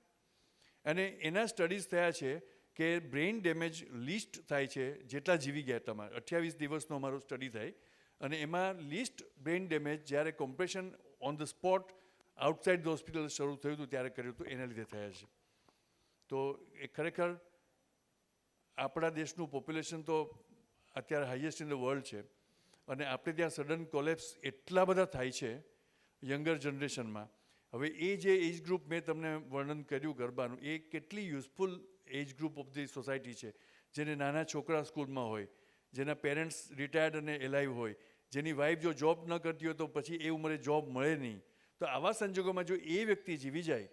અને એના સ્ટડીઝ થયા છે કે બ્રેઇન ડેમેજ લિસ્ટ થાય છે જેટલા જીવી ગયા તમારે. 28 દિવસનો અમારો સ્ટડી થાય, અને એમાં લિસ્ટ બ્રેઇન ડેમેજ જ્યારે compression on the spot outside the hospital શરૂ થયું હતું ત્યારે કર્યું હતું, એના લીધે થયા છે. તો એ ખરેખર આપણા દેશનું પોપ્યુલેશન તો અત્યારે હાઈએસ્ટ ઇન ધ વર્લ્ડ છે, અને આપણે ત્યાં સડન કોલેપ્સ એટલા બધા થાય છે યંગર જનરેશનમાં. હવે એ જે એજ ગ્રુપ મેં તમને વર્ણન કર્યું ગરબાનું, એ કેટલી useful age group of the society છે. જેને નાના છોકરા સ્કૂલમાં હોય, જેના પેરેન્ટ્સ રિટાયર્ડ અને એલાઇવ હોય, જેની વાઈફ જો જોબ ન કરતી હોય તો પછી એ ઉંમરે જોબ મળે નહીં. તો આવા સંજોગોમાં જો એ વ્યક્તિ જીવી જાય,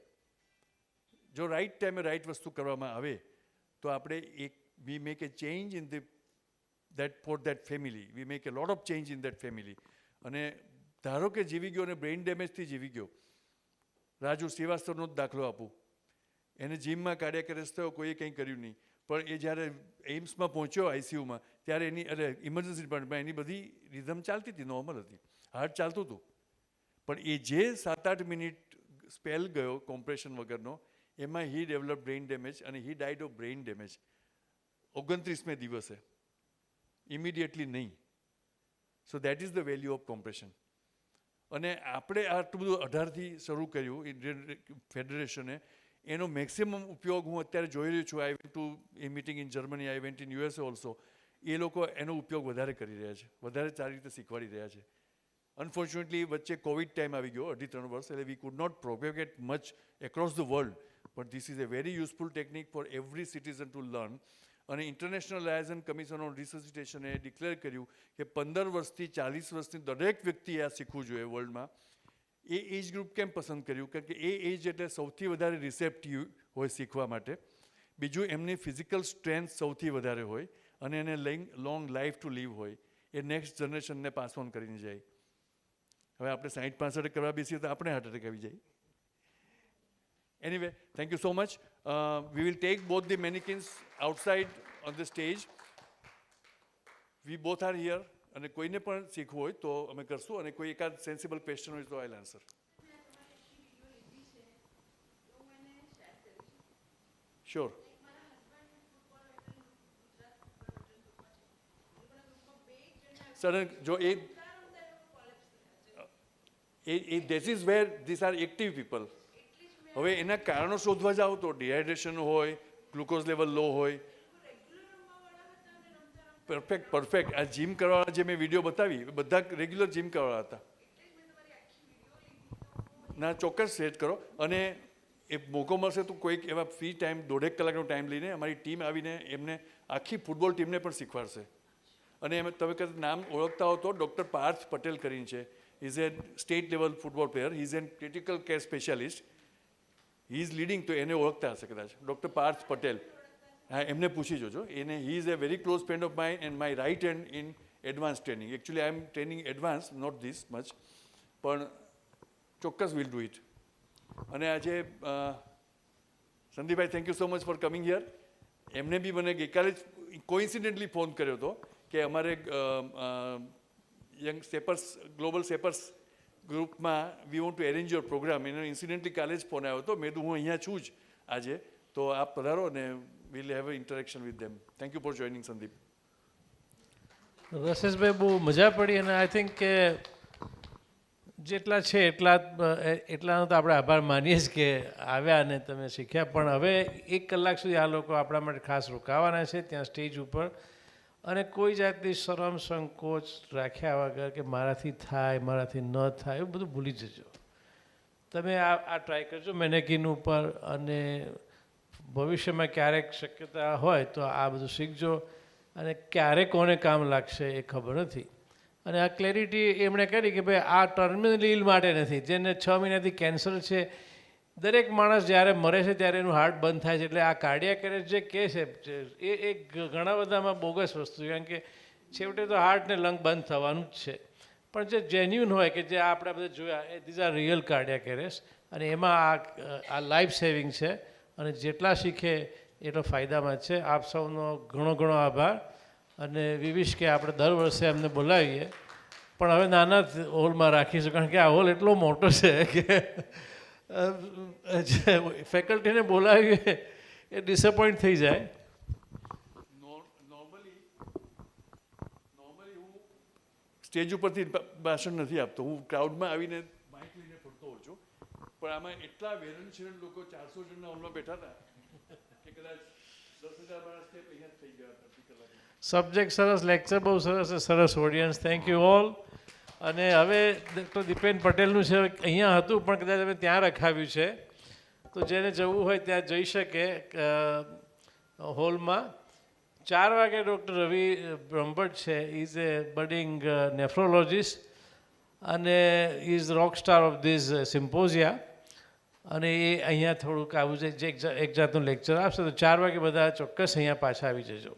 જો રાઈટ ટાઈમે રાઈટ વસ્તુ કરવામાં આવે, તો આપણે we make A change in the for that family, we make a lot of change in that family. અને ધારો કે જીવી ગયો અને બ્રેઇન ડેમેજથી જીવી ગયો, રાજુ શ્રીવાસ્તવનો જ દાખલો આપું એને જીમમાં કાર્ડિયાક એરેસ્ટ થયો, કોઈએ કંઈ કર્યું નહીં. પણ એ જ્યારે એઇમ્સમાં પહોંચ્યો આઈસીયુમાં, ત્યારે ઇમરજન્સી ડિપાર્ટમેન્ટમાં એની બધી રિધમ ચાલતી હતી, નોર્મલ હતી, હાર્ટ ચાલતું હતું. પણ એ જે 7-8 મિનિટ સ્પેલ ગયો કોમ્પ્રેશન વગરનો, એમાં હી ડેવલપ બ્રેઇન ડેમેજ અને હી ડાઇડ ઓફ બ્રેઇન ડેમેજ 29મે દિવસે, ઇમિડિયેટલી નહીં. So that is the value of compression. અને આપણે આટલું બધું 18થી શરૂ કર્યું ઇન્ડિયન ફેડરેશને, એનો મેક્સિમમ ઉપયોગ હું અત્યારે જોઈ રહ્યો છું. I went to a meeting in Germany, I went in USA also. એ લોકો એનો ઉપયોગ વધારે કરી રહ્યા છે, વધારે સારી રીતે શીખવાડી રહ્યા છે. અનફોર્ચ્યુનેટલી વચ્ચે કોવિડ ટાઈમ આવી ગયો 2.5-3 વર્ષ, એટલે we could not propagate much across the world, but this is a very useful technique for every citizen to learn. અને ઇન્ટરનેશનલ લાયઝન કમિશન ઓન રિસર્સિટેશને ડિક્લેર કર્યું કે 15 વર્ષથી 40 વર્ષની દરેક વ્યક્તિએ આ શીખવું જોઈએ વર્લ્ડમાં. એ એજ ગ્રુપ કેમ પસંદ કર્યું? કારણ કે એ એજ એટલે સૌથી વધારે રિસેપ્ટિવ હોય શીખવા માટે. બીજું, એમની ફિઝિકલ સ્ટ્રેન્થ સૌથી વધારે હોય અને એને લોંગ લાઈફ ટુ લીવ હોય. એ નેક્સ્ટ જનરેશનને પાસ ઓન કરીને જાય. હવે આપણે 60-65 કરવા બેસીએ તો આપણે હાર્ટ એટેક આવી જાય. Anyway, thank you so much. We will take both the mannequins outside on the stage. We both are here. અને કોઈને પણ શીખવું હોય તો અમે કરશું, અને કોઈ એકાદ સેન્સિબલ ક્વેશ્ચન હોય તો આઈલ આન્સર. શ્યોર. સર, જો this is wear this R active people. હવે એના કારણો શોધવા જાઓ તો ડિહાઇડ્રેશન હોય, ગ્લુકોઝ લેવલ લો હોય. પરફેક્ટ. આ જીમ કરવાવાળા જે મેં વિડીયો બતાવી, બધા રેગ્યુલર જીમ કરવાવાળા હતા. ના, ચોક્કસ સેટ કરો. અને એ મોકો મળશે તો કોઈક એવા ફ્રી ટાઈમ 1.5 કલાકનો ટાઈમ લઈને અમારી ટીમ આવીને એમને આખી ફૂટબોલ ટીમને પણ શીખવાડશે. અને એમ તમે કદાચ નામ ઓળખતા હો તો ડૉક્ટર પાર્થ પટેલ કરીને છે. Is A state level football player. He is an critical care specialist. He is leading, તો એને ઓળખતા હશે કદાચ, ડૉક્ટર પાર્થ પટેલ. હા, એમને પૂછી જોજો. એને he is a very close friend of mine and my right hand in advance training. Actually I am training advance, not this much, પણ ચોક્કસ વિલ ડુ ઇટ. અને આજે સંદીપભાઈ, thank you so much for coming here. એમને બી મને ગઈકાલે જ કોઇન્સિડન્ટલી ફોન કર્યો હતો કે અમારે યંગ સેપર્સ, ગ્લોબલ સેપર્સ ગ્રુપમાં we want to arrange your program. એનો ઇન્સિડન્ટલી કાલે જ ફોન આવ્યો હતો. મેં કીધું હું અહીંયા છું જ આજે, તો આપ પધારો અને we'll have an interaction with them. Thank you for joining, Sandeep. રસેશભાઈ, બહુ મજા પડી. અને આઈ થિંક કે જેટલા છે એટલાનો તો આપણે આભાર માનીએ જ કે આવ્યા અને તમે શીખ્યા. પણ હવે 1 કલાક સુધી આ લોકો આપણા માટે ખાસ રોકાવાના છે ત્યાં સ્ટેજ ઉપર. અને કોઈ જાતની શરમ સંકોચ રાખ્યા વગર કે મારાથી થાય, મારાથી ન થાય, એવું બધું ભૂલી જજો. તમે આ ટ્રાય કરજો મેનેકિન ઉપર. અને ભવિષ્યમાં ક્યારેક શક્યતા હોય તો આ બધું શીખજો. અને ક્યારે કોને કામ લાગશે એ ખબર નથી. અને આ ક્લેરિટી એમણે કરી કે ભાઈ આ ટર્મિનલ ઇલ માટે નથી. જેને 6 મહિનાથી કેન્સર છે, દરેક માણસ જ્યારે મરે છે ત્યારે એનું હાર્ટ બંધ થાય છે. એટલે આ કાર્ડિયાક એરેસ્ટ જે કહે છે એ ઘણા બધામાં બોગસ વસ્તુ છે. કારણ કે છેવટે તો હાર્ટ ને લંગ બંધ થવાનું જ છે. પણ જે જેન્યુન હોય કે જે આપણે બધા જોયા, એ these are real cardiac arrest. અને એમાં આ લાઈફ સેવિંગ છે. અને જેટલા શીખે એટલો ફાયદામાં છે. આપ સૌનો ઘણો ઘણો આભાર. અને વિવિશ કે આપણે દર વર્ષે એમને બોલાવીએ, પણ હવે નાના હોલમાં રાખીશું. કારણ કે આ હોલ એટલો મોટો છે કે ફેકલ્ટીને બોલાવીએ એ ડિસઅપોઇન્ટ થઈ જાય. નોર્મલી હું સ્ટેજ ઉપરથી ભાષણ નથી આપતો. હું ક્રાઉડમાં આવીને માઇક લઈને ફરતો હોઉં છું. પણ આમાં એટલા વેરણછેરણ લોકો 400 જણના હોલમાં બેઠા હતા કે કદાચ 10,000 માણસ અહીંયા થઈ ગયા હતા. સબ્જેક્ટ સરસ, લેક્ચર બહુ સરસ, સરસ ઓડિયન્સ. Thank you all. અને હવે ડૉક્ટર દીપેન પટેલનું છે, અહીંયા હતું પણ કદાચ અમે ત્યાં રખાવ્યું છે. તો જેને જવું હોય ત્યાં જઈ શકે હોલમાં. 4 વાગે ડૉક્ટર રવિ બ્રહ્મભટ્ટ છે. ઇઝ એ બડિંગ નેફ્રોલોજીસ્ટ અને is rock star of this symposia. અને એ અહીંયા થોડુંક આવું છે, જે એક જાતનું લેક્ચર આપશે. તો 4 વાગે બધા ચોક્કસ અહીંયા પાછા આવી જજો.